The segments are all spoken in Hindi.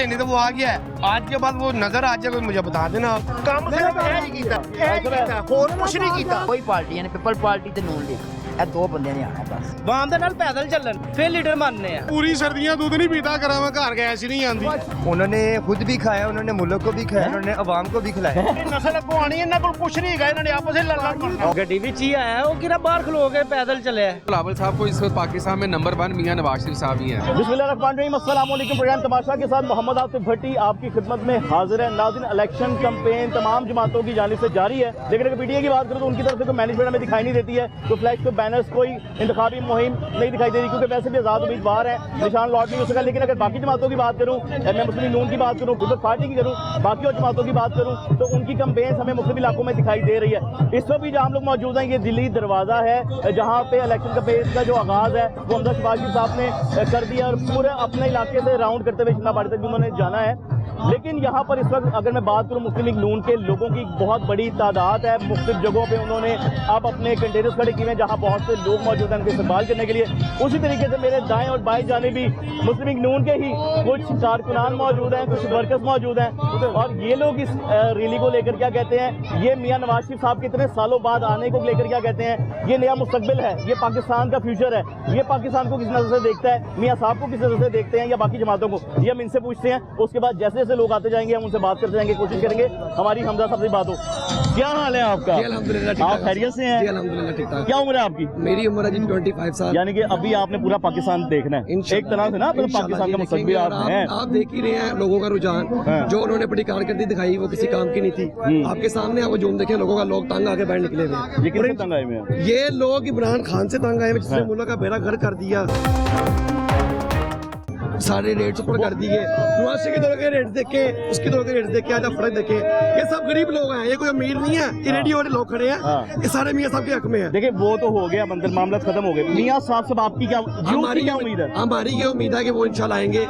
लेनी तो वो आ गया है। आज के बाद वो नजर आ जाए मुझे बता देना। काम सिर्फ यह ही कीता, होर कुछ नहीं कीता। कोई पार्टियां ने पीपल पार्टी ते नून लीग ਇਹ ਦੋ ਬੰਦਿਆਂ ਨੇ ਆਣਾ ਬਸ ਵਾਮ ਦੇ ਨਾਲ ਪੈਦਲ ਚੱਲਣ ਫਿਰ ਲੀਡਰ ਮੰਨਨੇ ਆ। पूरी सर्दियां दूध नहीं पीता करा मैं घर गैस ही नहीं आती। उन्होंने खुद भी खाया, उन्होंने मुल्क को भी खाया, उन्होंने अवाम को भी खिलाया। नस्ल अगों आनी इन्हां कोल कुछ नहीं हैगा, इन्हां ने आपस में लड़ मरना। ਗੱਡੀ ਵਿੱਚ ਹੀ ਆਇਆ ਉਹ ਕਿਹੜਾ ਬਾਹਰ ਖਲੋ ਕੇ ਪੈਦਲ ਚੱਲਿਆ। बिलावल साहब को इस वक्त पाकिस्तान में नंबर 1 मियां नवाज शरीफ साहब ही हैं। बिस्मिल्लाहिर्रहमानिर्रहीम, अस्सलाम वालेकुम। प्रोग्राम तमाशा के साथ मोहम्मद आसिफ भट्टी आपकी खिदमत में हाजिर है। नाज़रीन, इलेक्शन कैंपेन तमाम जमातों की जानिब से जारी है, लेकिन अगर पीटीए की बात करूँ तो उनकी तरफ से कोई मैनेजमेंट हमें दिखाई नहीं देती है। तो फ्लैक्स को बैनर्स कोई इंतखाबी मुहिम नहीं दिखाई दे रही, क्योंकि वैसे भी आज़ाद उम्मीदवार है, निशान लॉट नहीं हो सका। लेकिन अगर बाकी जमातों की बात करूँ, मैं मुस्लिम नून की बात करूँ, पीपल्स पार्टी की करूँ, बाकी और जमातों की बात करूँ, तो उनकी कैंपेन हमें मुख्तलिफ इलाकों में दिखाई दे रही है। इस वक्त भी जहाँ हम लोग मौजूद हैं, ये दिल्ली दरवाज़ा है, जहाँ पे इलेक्शन कैंपेन का जो आगाज़ है वो हमजा शबाजी साहब ने कर दिया और पूरे अपने इलाके से राउंड करते हुए शिमला बाड़ी तक भी उन्होंने जाना है। लेकिन यहाँ पर इस वक्त अगर मैं बात करूँ, मुस्लिम लीग नून के लोगों की बहुत बड़ी तादाद है। मुख्तलिफ जगहों पे उन्होंने अब अपने कंटेनर्स खड़े किए हैं जहाँ बहुत से लोग मौजूद हैं उनके इस्तेमाल करने के लिए। उसी तरीके से मेरे दाएं और बाएं जाने भी मुस्लिम लीग नून के ही कुछ कारकुनान मौजूद हैं, कुछ वर्कर्स मौजूद हैं, और ये लोग इस रैली को लेकर क्या कहते हैं, ये मियाँ नवाज शरीफ साहब कितने सालों बाद आने को लेकर क्या कहते हैं, ये नया मुस्तकबिल है, ये पाकिस्तान का फ्यूचर है, ये पाकिस्तान को किस नज़र से देखता है, मियाँ साहब को किस नज़र से देखते हैं या बाकी जमातों को, ये हम इनसे पूछते हैं। उसके बाद जैसे जैसे लोग आते जाएंगे हम उनसे बात करते जाएंगे, कोशिश करेंगे हमारी हमजा साहब से बात हो। क्या हाल है आपका? आप खैरियत से हैं? अल्हम्दुलिल्लाह ठीक ठाक। क्या उम्र है आपकी? मेरी उम्र है जी 25 साल। यानी कि अभी आपने पूरा पाकिस्तान देखना है एक तरह से ना, तो पाकिस्तान का मुस्तकबिल आप हैं। आप देख ही रहे हैं लोगों का रुझान, जो उन्होंने अपनी कारकर्दगी दिखाई वो किसी काम की नहीं थी। आपके सामने आप जो देखें लोगों का, लोग तंग आके बैठ निकले हुए। ये किससे तंग आए हुए हैं? ये लोग इमरान खान से तंग आए हुए, जिसने मुल्क का बेड़ा घर कर दिया, सारे रेट्स ऊपर कर दिए। नवाज शरीफ के दौर के रेट्स देखे, उसके दौर के रेट्स देखे, आज फर्क देखे। ये सब गरीब लोग हैं, ये कोई अमीर नहीं है। ये रेडियो वाले लोग खड़े हैं, ये सारे मियाँ साहब के हक में है। देखिए वो तो हो गया, मंदिर मामला खत्म हो गए। मियाँ साहब से आपकी क्या क्या उम्मीद है? हमारी ये उम्मीद है कि वो इंशाल्लाह आएंगे,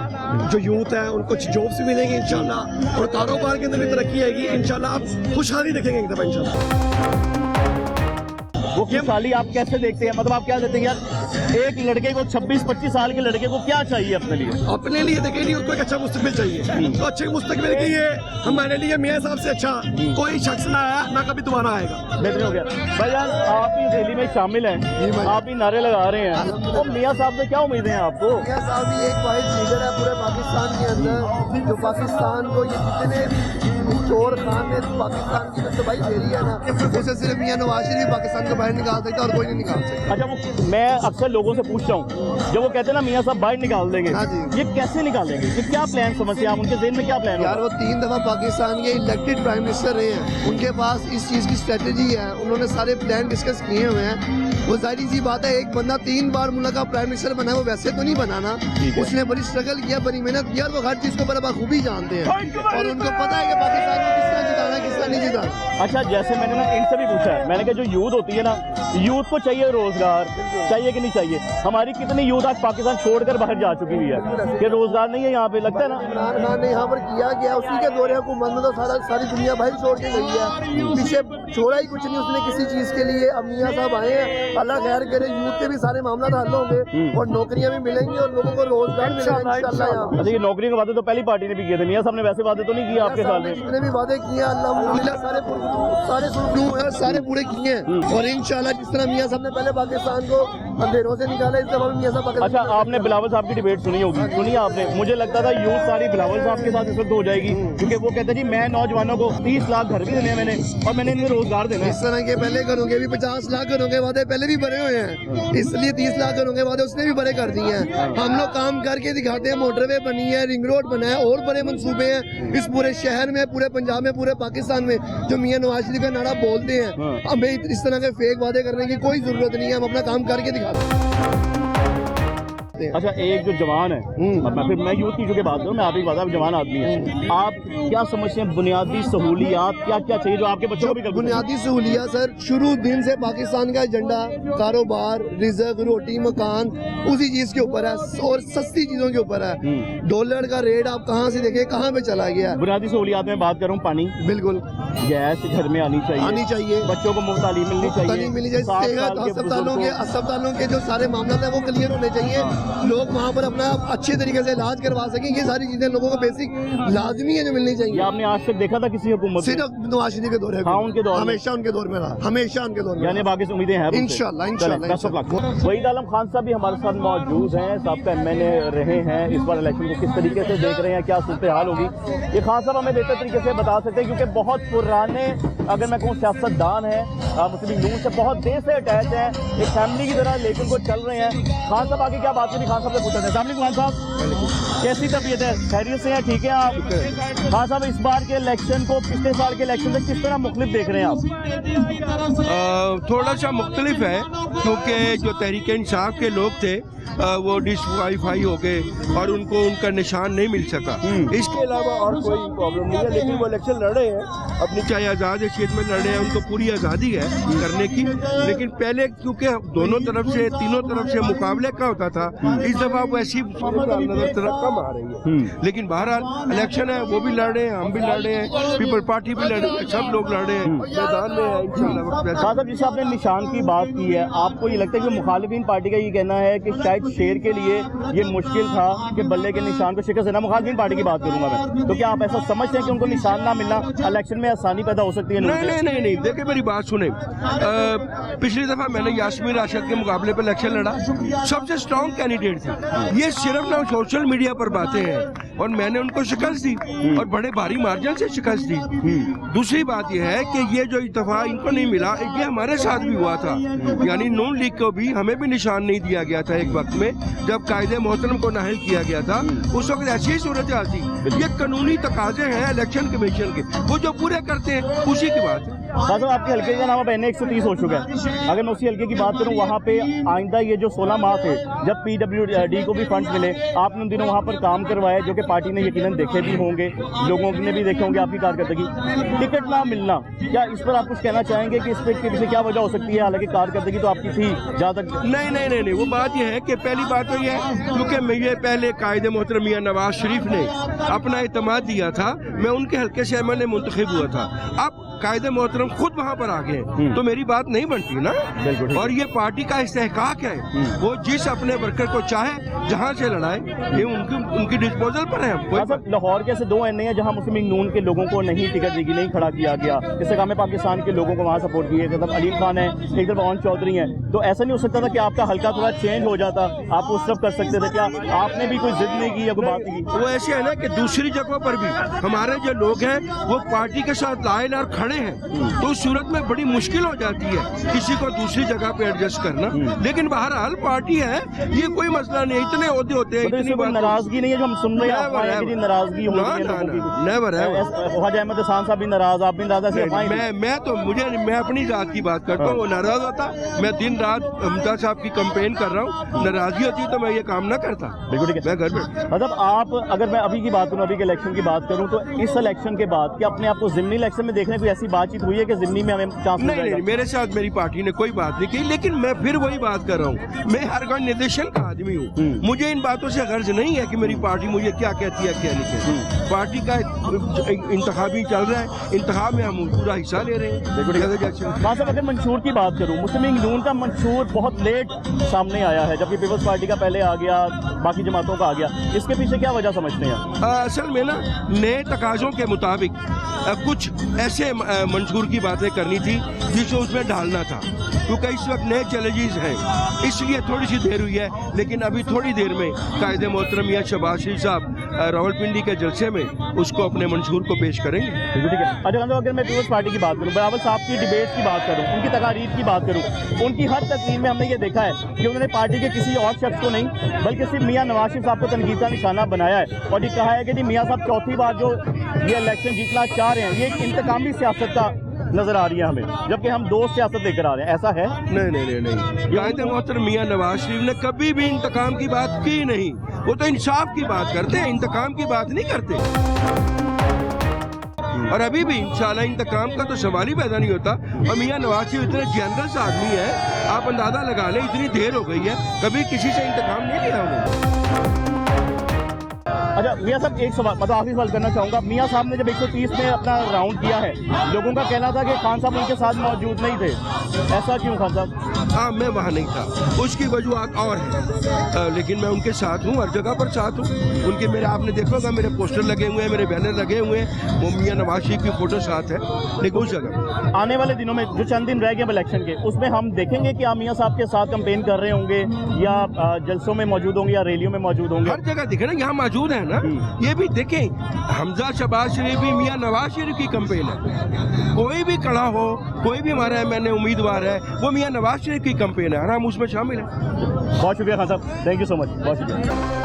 जो यूथ है उनको जॉब्स भी मिलेंगी इंशाल्लाह, और कारोबार के अंदर भी तरक्की आएगी इंशाल्लाह। आप खुशहाली देखेंगे एक दफा इंशाल्लाह। वो खुशहाली आप कैसे देखते हैं? मतलब आप क्या देते हैं यार, एक लड़के को 26-25 साल के लड़के को क्या चाहिए अपने लिए? अपने लिए देखें नहीं, उसको एक अच्छा मुस्तकबिल चाहिए। तो अच्छे मुस्तकबिल के लिए हमारे लिए मियाँ साहब से अच्छा कोई शख्स ना आया, ना कभी दोबारा आएगा। बेहतर हो गया भाईजान, आप इस रैली में शामिल हैं, आप ही नारे लगा रहे हैं, तो मियाँ साहब से क्या उम्मीदें हैं आपको? मियाँ साहब भी एक वाहिद लीडर है पूरे पाकिस्तान के अंदर, जो पाकिस्तान को ये जितने भी चोर खान ने पाकिस्तान की तो भाई दे रही है ना, उसे सिर्फ मियाँ नवाज शरीफ पाकिस्तान को बाहर निकाल सकता और कोई नहीं निकाल सकता। अच्छा, वो मैं अक्सर लोगों से पूछता हूँ, जब वो कहते हैं ना मियाँ साहब बाहर निकाल देंगे, हाँ जी। ये कैसे निकालेंगे? ये क्या प्लान समझते हैं आप? उनके जेहन में क्या प्लान यार वो 3 दफा पाकिस्तान के इलेक्टेड प्राइम मिनिस्टर रहे हैं, उनके पास इस चीज़ की स्ट्रेटजी है, उन्होंने सारे प्लान डिस्कस किए हुए हैं। वो जाहिर सी बात है, एक बंदा 3 बार मुल्क का प्राइम मिनिस्टर बना है, वो वैसे तो नहीं बनाना, उसने बड़ी स्ट्रगल किया, बड़ी मेहनत किया, और वो हर चीज़ को बराबर खूबी जानते हैं और उनको पता है कि पाकिस्तान को किस तरह जिताना है, किस तरह नहीं जिताना। अच्छा, जैसे मैंने ना इनसे भी पूछा है, मैंने कहा जो यूथ होती है ना, यूथ को चाहिए रोजगार, चाहिए कि नहीं चाहिए? हमारी कितनी यूथ आज पाकिस्तान छोड़कर बाहर जा चुकी हुई है कि रोजगार नहीं है यहाँ पे, लगता है ना? इमरान खान ने यहाँ पर किया गया, उसी के दौरे हुकूमत में तो सारी दुनिया भाई छोड़ के गई है, पीछे छोड़ा ही कुछ नहीं उसने किसी चीज़ के लिए। अब मियाँ साहब आए हैं, अल्लाह खैर करे, यूथ के भी सारे मामला हल होंगे और नौकरियाँ भी मिलेंगी और लोगों को रोजगार मिलेगा इंशाल्लाह। अच्छा, ये नौकरी के वादे तो पहली पार्टी ने भी किए थे, मियाँ साहब ने वैसे वादे तो नहीं किए आपके साल में? जितने भी वादे किए अल्हम्दुलिल्लाह सारे पूरे किए हैं, और इंशाल्लाह जिस तरह मियाँ साहब ने पहले पाकिस्तान को अंधेरों से निकाला, इस तरह मियाँ साहब। अच्छा, आपने बिलावल साहब की डिबेट सुनी होगी, सुनी आपने? मुझे लगता था यूथ सारी बिलावल साहब के साथ इस वक्त हो जाएगी, क्योंकि वो कहते जी मैं नौजवानों को 30 लाख घर भी देने हैं मैंने, और मैंने इन्हें रोजगार देना है। इस तरह के पहले करोगे भी 50 लाख करोगे वादे पहले भी बने हुए हैं, इसलिए 30 लाख करोगे वादे उसने भी बड़े कर दिए हैं। हम लोग काम करके दिखाते हैं, मोटरवे बनी है, रिंग रोड बना है, और बड़े मंसूबे हैं इस पूरे शहर में, पूरे पंजाब में, पूरे पाकिस्तान में। जो मियाँ नवाज शरीफ का नारा बोलते हैं, हमें इस तरह के फेक वादे करने की कोई जरूरत नहीं है, हम अपना काम करके दिखाते हैं। अच्छा, एक जो जवान है, फिर मैं यूथ की जो बात करूँ, मैं आप ही बात, आप जवान आदमी है, आप क्या समझते हैं बुनियादी सहूलियात क्या क्या चाहिए जो आपके बच्चों को भी? बुनियादी सहूलियात सर, शुरू दिन से पाकिस्तान का एजेंडा कारोबार, रिजक, रोटी, मकान उसी चीज के ऊपर है और सस्ती चीजों के ऊपर है। डॉलर का रेट आप कहाँ से देखें कहाँ पे चला गया। बुनियादी सहूलियात में बात करूँ, पानी, बिल्कुल गैस घर में आनी चाहिए, बच्चों को मुफ्त तालीम मिलनी चाहिए, अस्पतालों के जो सारे मामला है वो क्लियर होने चाहिए। लोग वहाँ पर अपना अच्छे तरीके से इलाज करवा सकें। ये सारी चीजें लोगों को बेसिक लाजमी है जो मिलनी ये चाहिए। आपने आज तक देखा था किसी हुकूमत में? सिर्फ नवाज शरीफ के दौर है, हाँ, उनके दौर में। हमेशा उनके दौर में रहा, हमेशा उनके दौर में यानी बाकी से उम्मीदें हैं अब उनसे। इंशाल्लाह, चलें, इंशाल्लाह, best of luck। वहीद आलम खान साहब भी हमारे साथ मौजूद हैं, साहब MNA रहे हैं। इस बार इलेक्शन को किस तरीके से देख रहे हैं, क्या सूरत हाल होगी, ये खान साहब हमें बेहतर तरीके से बता सकते हैं, क्योंकि बहुत पुराने अगर मैं कहूँ सियासतदान हैं, मुस्लिम लीग से बहुत देर से अटैच हैं, एक फैमिली की तरह लेकिन को चल रहे हैं। खान साहब आगे क्या बात करी, खान साहब से पूछा था। खान साहब कैसी तबीयत है, खैरियत से हैं, ठीक है आप? खान साहब इस बार के इलेक्शन को पिछले साल के इलेक्शन से किस तरह मुख्तलिफ देख रहे हैं आप? थोड़ा सा मुख्तलिफ है, क्योंकि जो तहरीक इंसाफ के लोग थे वो डिसक्वालीफाई हो गए और उनको उनका निशान नहीं मिल सका। इसके अलावा और कोई प्रॉब्लम नहीं है, लेकिन वो इलेक्शन लड़ रहे हैं अपनी, चाहे आज़ाद हैसियत में लड़ रहे हैं, उनको पूरी आज़ादी है करने की। लेकिन पहले क्योंकि दोनों तरफ से, तीनों तरफ से मुकाबले का होता था, इस दफ़ा वो ऐसी नजर तरफ कम आ रही है। लेकिन बहरहाल इलेक्शन है, वो भी लड़ रहे हैं, हम भी लड़ रहे हैं, पीपल पार्टी भी लड़ रही है, सब लोग लड़ रहे हैं, मैदान में है इंशाल्लाह। साहब जिसे आपने निशान की बात की है, आपको ये लगता है कि मुखालिफिन पार्टी का ये कहना है कि शायद शेर के लिए ये मुश्किल था कि बल्ले के निशान को शिकस्त देना, मुखालिफिन पार्टी की बात करूंगा मैं, तो क्या आप ऐसा समझते हैं कि उनको निशान ना मिलना इलेक्शन में आसानी पैदा हो सकती है? नहीं, देखिए मेरी बात सुने, पिछली दफा मैंने यास्मीन राशिद के मुकाबले पर इलेक्शन लड़ा, सबसे स्ट्रॉन्ग कैंडिडेट थी। ये सिर्फ ना सोशल मीडिया पर बातें हैं और मैंने उनको शिकस्त दी और बड़े भारी मार्जिन से शिकस्त दी। दूसरी बात यह है कि ये जो इत्तेफाक इनको नहीं मिला, ये हमारे साथ भी हुआ था, यानी नून लीग को भी, हमें भी निशान नहीं दिया गया था एक वक्त में जब कायदे मोहतरम को नाहिल किया गया था। उस वक्त ऐसी ही सूरत हाल थी। ये कानूनी तकाजे हैं इलेक्शन कमीशन के, वो जो पूरे करते हैं उसी की बात है। साहब आपके हल्के का नाम अब NA 130 हो चुका है, अगर मैं उसी हल्के की बात करूं, वहाँ पे आइंदा ये जो 16 माह थे जब PWD को भी फंड मिले, आपने उन दिनों वहाँ पर काम करवाया, जो कि पार्टी ने यकीनन देखे भी होंगे, लोगों ने भी देखे होंगे आपकी कारकर्दगी। टिकट ना मिलना, क्या इस पर आप कुछ कहना चाहेंगे कि इस पर के पीछे क्या वजह हो सकती है? हालांकि कारकर्दगी तो आपकी थी जहाँ तक। नहीं, वो बात यह है कि पहली बात तो यह है, क्योंकि मुझे पहले कायदे मोहतरम मियां नवाज शरीफ ने अपना इत्मीनान दिया था, मैं उनके हल्के से MNA मुंतखब हुआ था। अब कायदे मोहतरम खुद वहाँ पर आ गए तो मेरी बात नहीं बनती ना। और ये पार्टी का इस्तेहकाक है, वो जिस अपने वर्कर को चाहे जहाँ से लड़ाए, ये उनकी डिस्पोजल पर है। लाहौर के ऐसे 2 NA है जहाँ मुस्लिम नून के लोगों को नहीं टिकट दी, नहीं खड़ा किया गया, इससे काम पाकिस्तान के लोगों को वहाँ सपोर्ट किया, मतलब अलीम खान है, एक तरफ अवन चौधरी है, तो ऐसा नहीं हो सकता था कि आपका हल्का थोड़ा चेंज हो जाता, आप उस तरफ कर सकते थे? क्या आपने भी कोई जिद नहीं की या कोई बात नहीं की? वो ऐसे है ना कि दूसरी जगहों पर भी हमारे जो लोग हैं वो पार्टी के साथ लाइन और खड़े हैं, तो उस सूरत में बड़ी मुश्किल हो जाती है किसी को दूसरी जगह पे एडजस्ट करना। लेकिन बहरहाल पार्टी है, ये कोई मसला नहीं, इतने ओहदे होते हैं, इतनी नाराजगी नहीं है जो हम सुन रहे हैं, नाराजगी नेवर है। ख्वाजा अहमद हसन साहब भी नाराज, आप भी नाराज? मैं अपनी जात की बात करता हूँ, वो नाराज होता, मैं दिन रात हमजा साहब की कंपेन कर रहा हूँ, नाराजगी होती तो मैं ये काम ना करता। बिल्कुल ठीक है, मैं घर में। मतलब आप अगर मैं अभी की बात करूँ, अभी के इलेक्शन की बात करूँ, तो इस इलेक्शन के बाद क्या अपने आप को ज़िमनी इलेक्शन में देखने कोई ऐसी बातचीत हुई है कि ज़िमनी में हमें चांस? नहीं, मेरे साथ मेरी पार्टी ने कोई बात नहीं की, लेकिन मैं फिर वही बात कर रहा हूँ, मैं हर निर्देशन का आदमी हूँ, मुझे इन बातों से गर्ज नहीं है कि मेरी पार्टी मुझे क्या कहती है क्या नहीं कहती। पार्टी का इंतखाबी चल रहा है, इंतखाब में हम पूरा हिस्सा ले रहे हैं। अगर मंशूर की बात करूँ, मुस्लिम लीग नून का मंशूर बहुत लेट सामने आया है, जबकि पीपल्स पार्टी का पहले आ गया, बाकी जमातों का आ गया, इसके पीछे क्या वजह समझते हैं? असल में ना नए तकाजों के मुताबिक कुछ ऐसे मंशूर की बातें करनी थी जिसे उसमें ढालना था, क्योंकि इस वक्त नए चैलेंजेस हैं, इसलिए थोड़ी सी देर हुई है। लेकिन अभी थोड़ी देर में कायदे मोहतरम या शहबाज शरीफ साहब रावलपिंडी के जलसे में उसको अपने मंशूर को पेश करेंगे। ठीक है। अच्छा, अगर मैं पीपल्स पार्टी की बात करूँ, बराबर साहब की डिबेट की बात करूँ, उनकी तकारीर की बात करूँ, उनकी हर तकरीर में हमने ये देखा है कि उन्होंने पार्टी के किसी और शख्स को नहीं बल्कि सिर्फ मियाँ नवाज शरीफ साहब को तनकीद का निशाना बनाया है और ये कहा है कि जी मियाँ साहब चौथी बार जो ये इलेक्शन जीतना चाह रहे हैं, ये एक इंतकामी सियासत का नजर आ रही है हमें, जबकि हम दो सियासत लेकर आ रहे हैं। ऐसा है? नहीं। कायदे मोहतरम मियाँ नवाज शरीफ ने कभी भी इंतकाम की बात की नहीं, वो तो इंसाफ की बात करते हैं, इंतकाम की बात नहीं करते। और अभी भी इंशाल्लाह इंतकाम का तो सवाल ही पैदा नहीं होता। और मियाँ नवाज शरीफ इतने जनरस आदमी है, आप अंदाजा लगा लें, इतनी देर हो गई है, कभी किसी से इंतकाम नहीं लिया उन्होंने। अच्छा मियाँ साहब, एक सवाल मतलब आखिरी सवाल करना चाहूँगा। मियाँ साहब ने जब 130 में अपना राउंड किया है, लोगों का कहना था कि खान साहब उनके साथ मौजूद नहीं थे, ऐसा क्यों खान साहब? हाँ मैं वहाँ नहीं था, उसकी वजूहत और है, लेकिन मैं उनके साथ हूँ, हर जगह पर साथ हूँ उनके। मेरे आपने देखा होगा मेरे पोस्टर लगे हुए हैं, मेरे बैनर लगे हुए हैं, वो मियां नवाज शरीफ की फोटो साथ है, लेकिन उस जगह आने वाले दिनों में जो चंद दिन रह गए इलेक्शन के, उसमें हम देखेंगे कि आप मियां साहब के साथ कैंपेन कर रहे होंगे या जलसों में मौजूद होंगे या रैलियों में मौजूद होंगे। हर जगह दिखे ना, यहाँ मौजूद है ना, ये भी देखें, हमजा शहबाज शरीफ भी मियां नवाज शरीफ की कैंपेन है। कोई भी खड़ा हो, कोई भी हमारा एमएनए उम्मीदवार है, वो मियां नवाज शरीफ की कैंपेन है और हम उसमें शामिल हैं। बहुत शुक्रिया खान साहब, थैंक यू सो मच, बहुत शुक्रिया।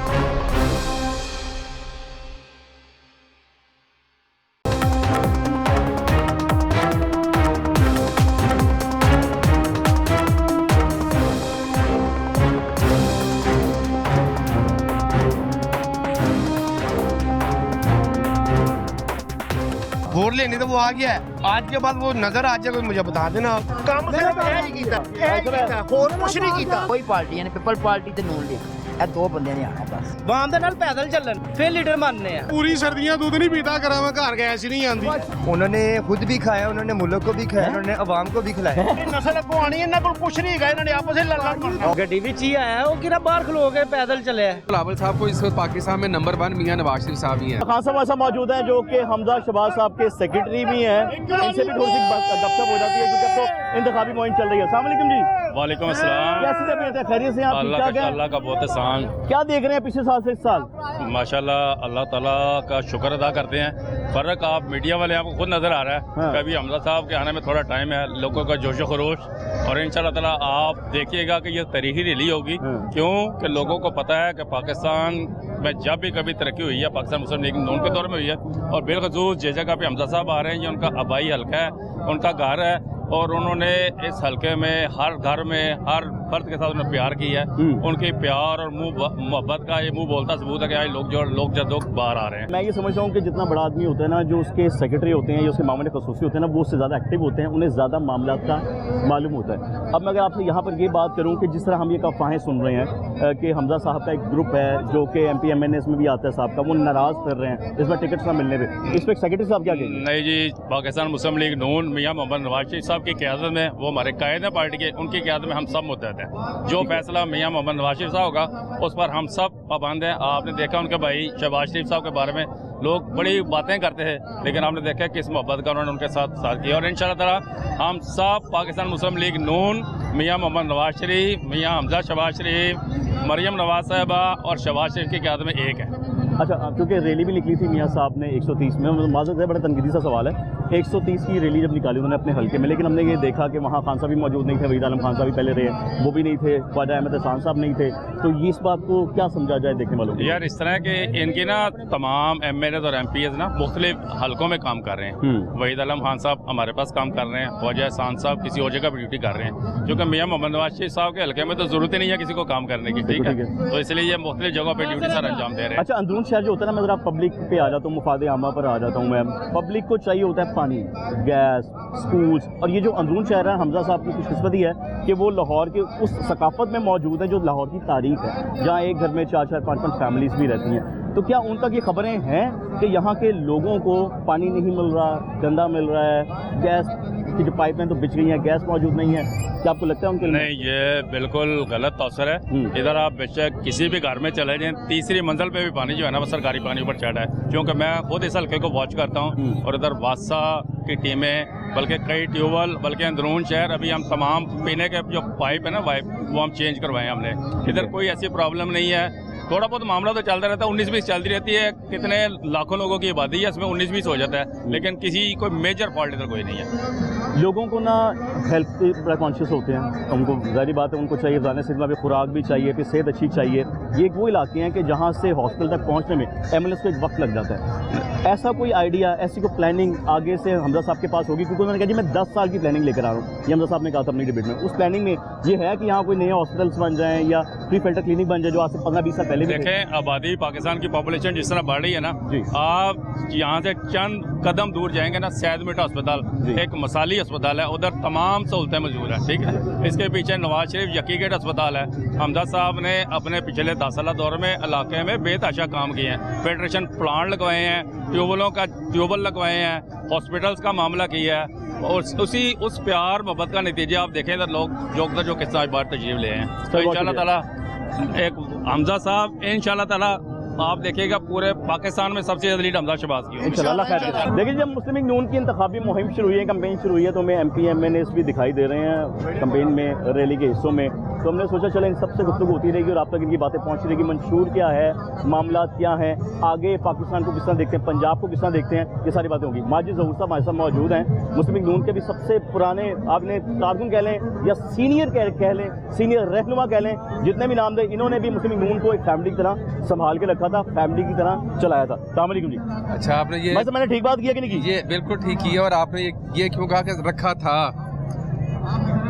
वोट लेने तो वो आ गया है, आज के बाद वो नजर आ जाएगा, मुझे बता देना आप। ਕੰਮ ਸਿਰਫ ਇਹ ਹੀ ਕੀਤਾ ਹੋਰ ਕੁਝ ਨਹੀਂ ਕੀਤਾ ਕੋਈ ਪਾਰਟੀਆਂ ਨੇ ਪੀਪਲ ਪਾਰਟੀ ਤੇ ਨੂਨ ਲੀਗ ਇਹ ਦੋ ਬੰਦਿਆਂ ਨੇ ਆਣਾ ਬਸ ਵਾਮ ਦੇ ਨਾਲ ਪੈਦਲ ਚੱਲਣ ਫਿਰ ਲੀਡਰ ਮੰਨਨੇ ਆ पूरी सर्दियां दूध नहीं पीता, करा मैं घर गैस ही नहीं आती। उन्होंने खुद भी खाया, उन्होंने मुल्क को भी खाया, उन्होंने अवाम को भी खिलाया। ਨਸਲ ਅੱਗੋਂ ਆਣੀ ਇਹਨਾਂ ਕੋਲ ਕੁਝ ਨਹੀਂ ਹੈਗਾ, ਇਹਨਾਂ ਨੇ ਆਪਸ ਵਿੱਚ ਲੜ ਪੜਨਾ। ਗੱਡੀ ਵਿੱਚ ਹੀ ਆਇਆ ਉਹ ਕਿਹੜਾ ਬਾਹਰ ਖਲੋ ਕੇ ਪੈਦਲ ਚੱਲਿਆ। बिलावल साहब को इस वक्त पाकिस्तान में नंबर 1 मियां नवाज शरीफ साहब ही हैं। खान साहब ऐसा मौजूद है जो कि हमजा शहबाज साहब के सेक्रेटरी भी हैं, इनसे भी थोड़ी सी गपशप हो जाती है क्योंकि अब तो इंतखाबी मुहिम चल रही है। अस्सलाम वालेकुम जी। वालेकुम अस्सलाम। कैसे तबीयत है, खैरियत से हैं आप? ठीक ठाक हैं? अल्लाह का बहुत एहसान। क्या देख रहे हैं पिछले साल से इस साल? माशाल्लाह अल्लाह ताला का शुक्र अदा करते हैं। फर्क आप मीडिया वाले आपको खुद नजर आ रहा है। हाँ। कभी हमजा साहब के आने में थोड़ा टाइम है, लोगों का जोशो खरोश, और इंशाल्लाह ताला आप देखिएगा कि ये तारीखी रैली होगी। हाँ। क्यों कि लोगों को पता है कि पाकिस्तान में जब भी कभी तरक्की हुई है, पाकिस्तान मुस्लिम लीग नून के दौर में हुई है, और बिलखसूस जिस जगह पे हमजा साहब आ रहे हैं, ये उनका आबाई हल्का है, उनका घर है, और उन्होंने इस हल्के में हर घर में हर फर्द के साथ उन्होंने प्यार किया है। उनके प्यार और मोहब्बत का ये मुंह बोलता सबूत है कि आज लोग जब बाहर आ रहे हैं। मैं ये समझता हूँ कि जितना बड़ा आदमी होता है ना, जो उसके सेक्रेटरी होते हैं या उसके मामले खसूसी होते हैं ना, वो उससे ज़्यादा एक्टिव होते हैं, उन्हें ज़्यादा मामला का मालूम होता है। अब मैं अगर आपसे यहाँ पर ये बात करूँ कि जिस तरह हम ये अफवाहें सुन रहे हैं कि हमजा साहब का एक ग्रुप है जो कि MP MNS में भी आता है साहब का, वो नाराज़ कर रहे हैं इस बार टिकट ना मिलने पर, इस पर सेक्रेटरी साहब क्या कहेंगे? नहीं जी, पाकिस्तान मुस्लिम लीग नून मियां मोहम्मद नवाज शरीफ साहब की क़यादत में, वो हमारे कायद हैं पार्टी के, उनकी क़यादत में हम सब मुत्तहद हैं। जो फैसला मियां मोहम्मद नवाज शरीफ साहब होगा उस पर हम सब पाबंद हैं। आपने देखा उनके भाई शहबाज शरीफ साहब के बारे में लोग बड़ी बातें करते हैं, लेकिन आपने देखा किस मोहब्बत का उन्होंने उनके साथ किया, और इंशाअल्लाह ताला हम सब पाकिस्तान मुस्लिम लीग नून मियां मोहम्मद नवाज शरीफ, मियां हमजा शहबाज शरीफ, मरियम नवाज साहबा और शहबाज शरीफ की क़यादत में एक है। अच्छा, क्योंकि रैली भी निकली थी मियां साहब ने 130 में, माज़रत है बड़ा तनकीदी सा सवाल है, 130 की रैली जब निकाली उन्होंने अपने हल्के में, लेकिन हमने ये देखा कि वहाँ खान साहब भी मौजूद नहीं थे, वहीद आलम खान साहब भी पहले रहे, वो भी नहीं थे, ख्वाजा अहमद एहसान साहब नहीं थे, तो ये इस बात को क्या समझा जाए देखने वालों को? यार इस तरह के इनके ना तमाम MNS और MPs ना मुख्तलिफ हल्कों में काम कर रहे हैं। वहीद आलम खान साहब हमारे पास काम कर रहे हैं, ख्वाजा एहसान साहब किसी और जगह पर ड्यूटी कर रहे हैं, क्योंकि मियां मोहम्मद नवाज शरीफ साहब के हल्के में तो जरूरत ही नहीं है किसी को काम करने की, ठीक है, तो इसलिए ये मुख्तलिफ जगहों पर ड्यूटी सर अंजाम दे रहे हैं। अच्छा, अंदरून शहर जो होता है ना, मैं ज़रा पब्लिक पे आ जाता हूँ, मुफाद आमा पर आ जाता हूँ मैं, पब्लिक को चाहिए होता है पानी, गैस, स्कूल्स, और ये जो अंदरून शहर है, हमजा साहब की खुशकिस्मती है कि वो लाहौर के उस सकाफत में मौजूद है जो लाहौर की तारीख है, जहाँ एक घर में 4-4, 5-5 फैमिलीज भी रहती हैं। तो क्या उन तक ये खबरें हैं कि यहाँ के लोगों को पानी नहीं मिल रहा, गंदा मिल रहा है, गैस की जो पाइपलाइन तो बिछ गई है, गैस मौजूद नहीं है, क्या आपको लगता है उनके? नहीं, ये बिल्कुल गलत तौसर है। इधर आप बेशक किसी भी घर में चले जाएं, तीसरी मंजिल पे भी पानी जो है ना वो सरकारी पानी ऊपर चढ़ा है, क्योंकि मैं खुद इस हल्के को वॉच करता हूँ, और इधर वासा की टीमें, बल्कि कई ट्यूबवेल, बल्कि अंदरून शहर अभी हम तमाम पीने के जो पाइप है ना वो हम चेंज करवाए हमने। इधर कोई ऐसी प्रॉब्लम नहीं है, थोड़ा बहुत मामला तो चलता रहता है, 19-20 चलती रहती है, कितने लाखों लोगों की आबादी है, इसमें 19-20 हो जाता है, लेकिन किसी कोई मेजर फॉल्ट इधर कोई नहीं है। लोगों को ना हेल्थ से बड़ा कॉन्शियस होते हैं, उनको जाहिर बात है उनको चाहिए जाने से भी खुराक भी चाहिए, फिर सेहत अच्छी चाहिए। ये वो इलाके हैं कि जहाँ से हॉस्पिटल तक पहुँचने में एम्बुलेंस को एक वक्त लग जाता है। ऐसा कोई आइडिया, ऐसी कोई प्लानिंग आगे से हमजा साहब के पास होगी? क्योंकि उन्होंने कहा जी मैं 10 साल की प्लानिंग लेकर आ रहा हूँ, ये हमजा साहब ने कहा था अपनी डिबेट में। उस प्लानिंग में ये है कि यहाँ कोई नए हॉस्पिटल्स बन जाएँ या फ्री फिल्टर क्लिनिक बन जाए जो आज से 15-20 साल पहले भी देखें। आबादी पाकिस्तान की पॉपुलेशन जिस तरह बढ़ रही है ना, आप यहाँ से चंद कदम दूर जाएंगे ना, सैयद मिट अस्पताल, एक मसाली अस्पताल है, उधर तमाम सहूलतें मौजूद हैं, ठीक है। इसके पीछे नवाज शरीफ यकी गेट अस्पताल है। हमजा साहब ने अपने पिछले 10 साल दौर में इलाके में बेतहाशा काम किए हैं, फिल्ट्रेशन प्लांट लगवाए हैं, ट्यूबवेल लगवाए हैं, हॉस्पिटल्स का मामला किया है, और उस प्यार मोहब्बत का नतीजा आप देखें इधर लोग जो किस बार तशरीफ ले हैं, तो इंशाल्लाह ताला एक हमजा साहब इंशाल्लाह ताला आप देखिएगा पूरे पाकिस्तान में सबसे ज्यादा लीड हमजा शहबाज की होगी। इंशाल्लाह खैर करें। देखिए जब मुस्लिम लीग नून की इंतखाबी मुहिम शुरू हुई है, कैंपेन शुरू हुई है, तो हमें MP MNAs भी दिखाई दे रहे हैं कैंपेन में, रैली के हिस्सों में। तो हमने सोचा चले इन सबसे गुफ्तगू होती रहेगी और आप तक इनकी बातें पहुँचती रहेगी। मंशूर क्या है, मामला क्या है, आगे पाकिस्तान को किस तरह देखते हैं, पंजाब को किस तरह देखते हैं, ये सारी बातें होंगी। माजिद ज़हूर साहब हमारे साथ मौजूद हैं, मुस्लिम लीग नून के भी सबसे पुराने, आपने कारकुन कह लें या सीनियर कह लें, सीनियर रहनुमा कह लें, जितने भी नाम दे, इन्होंने भी मुस्लिम लीग नून को एक फैमिली की तरह संभाल के रखा था, फैमिली की तरह चलाया था। अस्सलाम वालेकुम जी। अच्छा, आपने ये मैंने ठीक बात किया कि नहीं की? ये बिल्कुल ठीक किया। और आपने ये क्यों कहा कि रखा था,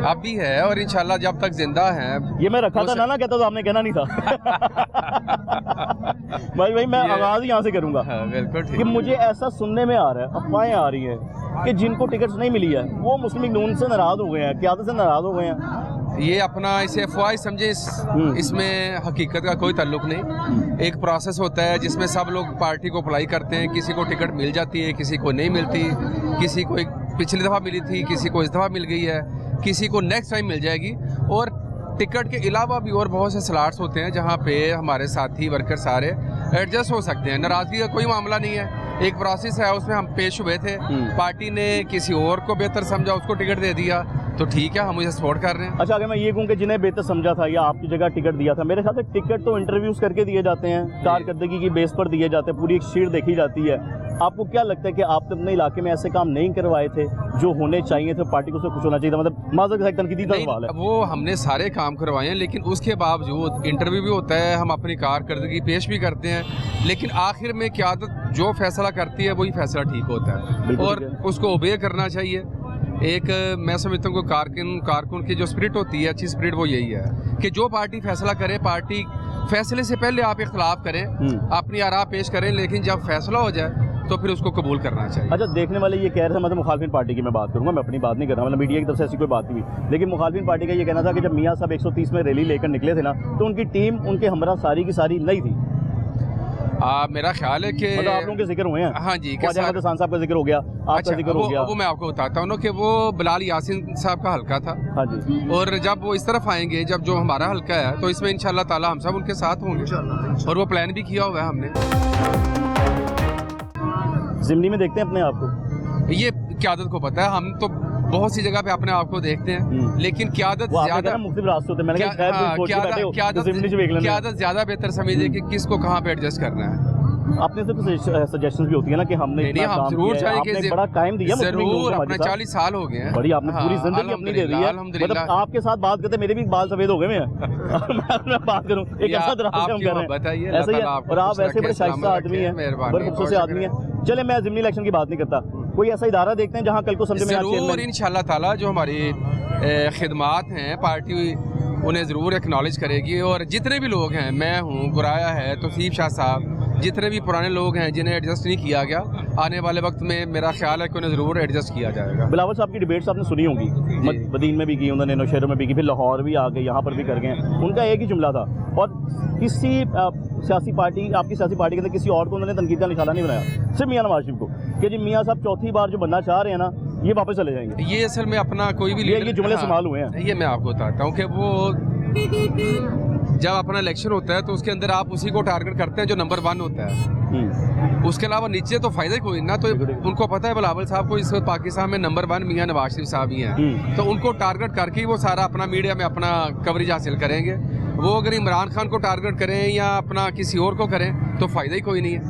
अब भी है और इंशाल्लाह जब तक जिंदा है। ये मैं रखा था ना कहता तो आपने कहना नहीं था। भाई मैं आवाज ही यहाँ से करूंगा। बिल्कुल ठीक। कि मुझे ऐसा सुनने में आ रहा है, अफवाहें आ रही हैं कि जिनको टिकट्स नहीं मिली है वो मुस्लिम लीग नून से नाराज हो गए हैं, क़यादत से नाराज हो गए हैं। ये अपना इसे अफवाह समझे, इसमें हकीकत का कोई ताल्लुक नहीं। एक प्रोसेस होता है जिसमें सब लोग पार्टी को अप्लाई करते हैं, किसी को टिकट मिल जाती है, किसी को नहीं मिलती, किसी को पिछली दफ़ा मिली थी, किसी को इस दफ़ा मिल गई है, किसी को नेक्स्ट टाइम मिल जाएगी। और टिकट के अलावा भी और बहुत से स्लॉट्स होते हैं जहाँ पे हमारे साथी वर्कर सारे एडजस्ट हो सकते हैं। नाराज़गी का कोई मामला नहीं है, एक प्रोसेस है, उसमें हम पेश हुए थे, पार्टी ने किसी और को बेहतर समझा, उसको टिकट दे दिया, तो ठीक है, हम उसे सपोर्ट कर रहे हैं। अच्छा, अगर मैं ये कहूँ कि जिन्हें बेहतर समझा था या आपकी जगह टिकट दिया था, मेरे ख्याल से टिकट तो इंटरव्यूज करके दिए जाते हैं, कारकर्दगी की बेस पर दिए जाते हैं, पूरी एक शीट देखी जाती है। आपको क्या लगता है कि आप अपने इलाके में ऐसे काम नहीं करवाए थे जो होने चाहिए थे, पार्टी को उससे खुश होना चाहिए था? मतलब माज़र का तनकीदी सवाल है। वो हमने सारे काम करवाए हैं, लेकिन उसके बावजूद इंटरव्यू भी होता है, हम अपनी कारकर्दगी पेश भी करते हैं, लेकिन आखिर में क़यादत जो फैसला करती है वही फैसला ठीक होता है और उसको ओबे करना चाहिए। एक मैं समझता हूँ कारकुन की जो स्पिरिट होती है, अच्छी स्पिरिट, वो यही है कि जो पार्टी फैसला करे, पार्टी फैसले से पहले आप इख्तलाफ करें, अपनी आरा पेश करें, लेकिन जब फैसला हो जाए तो फिर उसको कबूल करना चाहिए। अच्छा, देखने वाले ये कह रहे थे, मतलब मुखालिफिन पार्टी की मैं बात करूंगा, मैं अपनी बात नहीं कर रहा, मतलब मीडिया की तरफ से ऐसी कोई बात नहीं हुई, लेकिन मुखालिफिन पार्टी का ये कहना था कि जब मियाँ साहब 130 में रैली लेकर निकले थे ना, तो उनकी टीम उनके हमरा सारी की सारी नहीं थी। मेरा ख्याल है कि मतलब आप लोगों के जिक्र हुए हैं। हाँ जी, खान साहब का जिक्र हो गया, आपका जिक्र हो गया। वो मैं आपको बताता हूँ कि वो बिलाल यासीन साहब का हल्का था। हाँ जी। और जब वो इस तरफ आएंगे, जब जो हमारा हल्का है, तो इसमें इंशाल्लाह ताला हम सब उनके साथ होंगे और वो प्लान भी किया हुआ है हमने। ज़िमनी में देखते हैं अपने आप को, ये क़यादत को पता है, हम तो बहुत सी जगह पे अपने आप को देखते हैं, लेकिन क़यादत ज़्यादा ज़्यादा बेहतर समझे कि किसको कहाँ पे एडजस्ट करना है। आपने से कुछ सजेशंस भी होती है ना कि हमने हम जरूर चाहेंगे, बड़ा टाइम दिया, जरूर, अपना 40 साल हो गए हैं, बड़ी आपने पूरी जिंदगी अपनी दे दी है। मतलब आपके साथ बात करते मेरे भी बाल सफेद हो गए हैं। मैं बात करूं, एक ऐसा दराज हम कर रहे हैं, ऐसे ही है, और आप ऐसे बड़े शाइस्ता आदमी हैं, बड़े खूबसूरत से आदमी हैं। चले, मैं ज़िमनी इलेक्शन की बात नहीं करता, कोई ऐसा इदारा देखते हैं जहाँ कल को समझे में जरूर इंशाल्लाह ताला जो हमारी खिदमात हैं, पार्टी उन्हें ज़रूर एक्नॉलेज करेगी। और जितने भी लोग हैं, मैं हूँ, गुराया है, तौसीफ शाह साहब, जितने भी पुराने लोग हैं जिन्हें एडजस्ट नहीं किया गया, आने वाले वक्त में मेरा ख्याल है कि उन्हें ज़रूर एडजस्ट किया जाएगा। बिलावल साहब की डिबेट्स आपने सुनी होंगी, बदीन में भी की, उन्होंने नौशहरों में भी की, फिर लाहौर भी आ गए, यहाँ पर भी कर गए। उनका एक ही जुमला था, और किसी सियासी पार्टी, आपकी सियासी पार्टी के अंदर किसी और को उन्होंने तनकीद का निशाना नहीं बनाया, सिर्फ मियाँ नवाज शरीफ को, कि जी मियाँ साहब चौथी बार जो बनना चाह रहे हैं ना, ये वापस चले जाएंगे। ये असल में अपना कोई भी ये जुमले इस्तेमाल हुए हैं। ये मैं आपको बताता हूँ कि वो जब अपना इलेक्शन होता है तो उसके अंदर आप उसी को टारगेट करते हैं जो नंबर 1 होता है, उसके अलावा नीचे तो फायदा ही कोई ना। तो उनको पता है बिलावल साहब को इस वक्त पाकिस्तान में नंबर 1 मियाँ नवाज शरीफ साहब ही हैं, तो उनको टारगेट करके ही वो सारा अपना मीडिया में अपना कवरेज हासिल करेंगे। वो अगर इमरान खान को टारगेट करें या अपना किसी और को करें तो फायदा ही कोई नहीं है।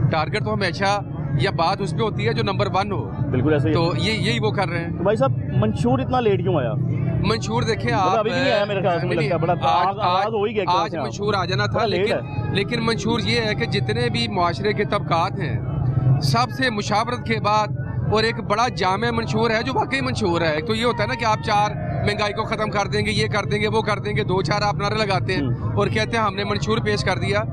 टारगेट तो हमेशा या बात उस पर होती है जो नंबर 1 हो। बिल्कुल ऐसे ही। तो यही वो कर रहे हैं। तो भाई साहब, मंशूर इतना लेट क्यों आया? मंशूर देखें आप, अभी भी नहीं आया मेरे ख्याल से, मुझे लगता है आज मंशूर आ जाना था, लेकिन मंशूर ये है कि जितने भी मुआशरे के तबकात हैं, सबसे मुशावरत के बाद और एक बड़ा जामे मंशूर है जो वाकई मंशूर है। तो ये होता है ना कि आप 4 महंगाई को ख़त्म कर देंगे, ये कर देंगे, वो कर देंगे, 2-4 आप नारे लगाते हैं और कहते हैं हमने मंशूर पेश कर दिया।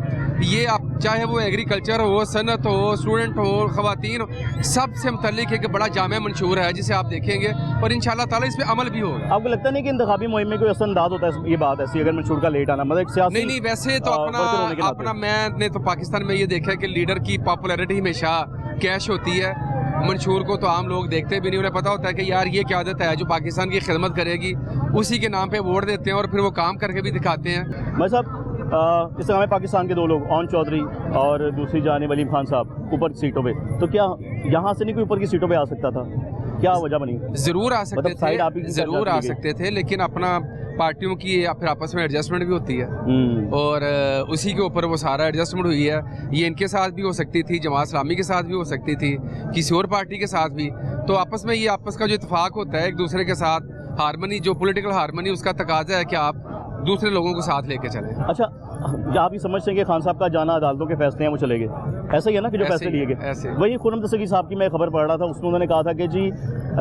ये आप चाहे वो एग्रीकल्चर हो, सनत हो, स्टूडेंट हो, ख़वातीन हो, सबसे मुतल्लिक एक बड़ा जामे मंशूर है जिसे आप देखेंगे और इंशाल्लाह ताला इस पे अमल भी होगा। आपको लगता नहीं कि इंतखाबी मुहिम में कोई असरअंदाज होता है ये बात ऐसी, अगर मंशूर का लेट आना? मतलब सियासी नहीं, वैसे तो अपना मैंने तो पाकिस्तान में ये देखा है कि लीडर की पॉपुलैरिटी हमेशा कैश होती है मंशूर को तो आम लोग देखते भी नहीं, उन्हें पता होता है कि यार ये क्या आदत है जो पाकिस्तान की खिदमत करेगी, उसी के नाम पे वोट देते हैं और फिर वो काम करके भी दिखाते हैं। मैं साहब इस समय पाकिस्तान के दो लोग ओन चौधरी और दूसरी जानिब वलीम खान साहब ऊपर की सीटों पे, तो क्या यहाँ से नहीं कोई ऊपर की सीटों पे आ सकता था? क्या वजह बनी? जरूर आ सकते साइड आप ही थे, की जरूर आ जाती सकते थे, लेकिन अपना पार्टियों की फिर आपस में एडजस्टमेंट भी होती है और उसी के ऊपर वो सारा एडजस्टमेंट हुई है। ये इनके साथ भी हो सकती थी, जमात इस्लामी के साथ भी हो सकती थी, किसी और पार्टी के साथ भी। तो आपस में ये आपस का जो इत्तेफाक होता है एक दूसरे के साथ, हारमनी जो पॉलिटिकल हारमनी, उसका तकाजा है कि आप दूसरे लोगों को साथ लेके चलें। अच्छा, आप ये समझते हैं कि खान साहब का जाना अदालतों के फैसले हैं वो चले गए, ऐसा ही है ना कि जो फैसले लिए गए? वही खुर्रम दस्तगीर साहब की मैं खबर पढ़ रहा था, उसमें उन्होंने कहा था कि जी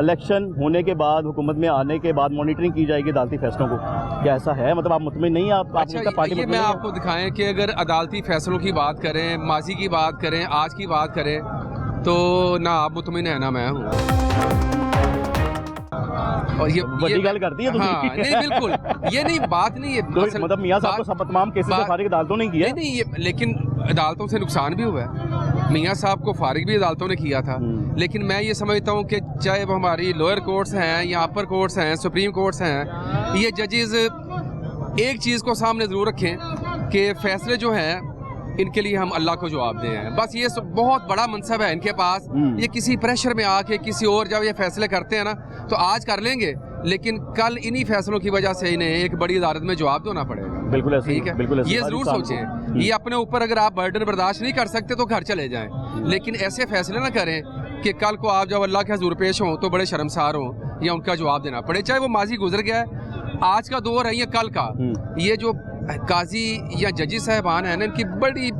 इलेक्शन होने के बाद, हुकूमत में आने के बाद मॉनिटरिंग की जाएगी अदालती फैसलों को। क्या ऐसा है? मतलब आप मुतमिन नहीं? आप अच्छा, पार्टी ये मैं आपको दिखाएं कि अगर अदालती फैसलों की बात करें, माजी की बात करें, आज की बात करें, तो ना आप मुतमिन है ना मैं हूँ। और ये गल करती है हाँ, नहीं बिल्कुल ये नहीं बात नहीं है, मतलब मियां साहब को सब तमाम केसेस से फारिग अदालतों ने किया? नहीं ये, लेकिन अदालतों से नुकसान भी हुआ है। मियां साहब को फारिग भी अदालतों ने किया था, लेकिन मैं ये समझता हूँ कि चाहे वो हमारी लोअर कोर्ट्स हैं या अपर कोर्ट्स हैं, सुप्रीम कोर्ट्स हैं, ये जजेस एक चीज़ को सामने ज़रूर रखें कि फैसले जो हैं इनके लिए हम अल्लाह को जवाब दें हैं। बस ये बहुत बड़ा मनसब है इनके पास। ये किसी प्रेशर में आके किसी और जब ये फैसले करते हैं ना, तो आज कर लेंगे, लेकिन कल इन्हीं फैसलों की वजह से इन्हें एक बड़ी अदालत में जवाब देना पड़ेगा। बिल्कुल ऐसे, ठीक है, बिल्कुल ऐसे। ये जरूर सोचें, ये अपने ऊपर अगर आप बर्डन बर्दाश्त नहीं कर सकते तो घर चले जाएं, लेकिन ऐसे फैसले ना करें कि कल को आप जब अल्लाह के हजूर पेश हों तो बड़े शर्मसार हों या उनका जवाब देना पड़े। चाहे वो माजी गुजर गया है, आज का दौर है या कल का, ये जो काजी या जजी साहबान हैं ना, इनकी बड़ी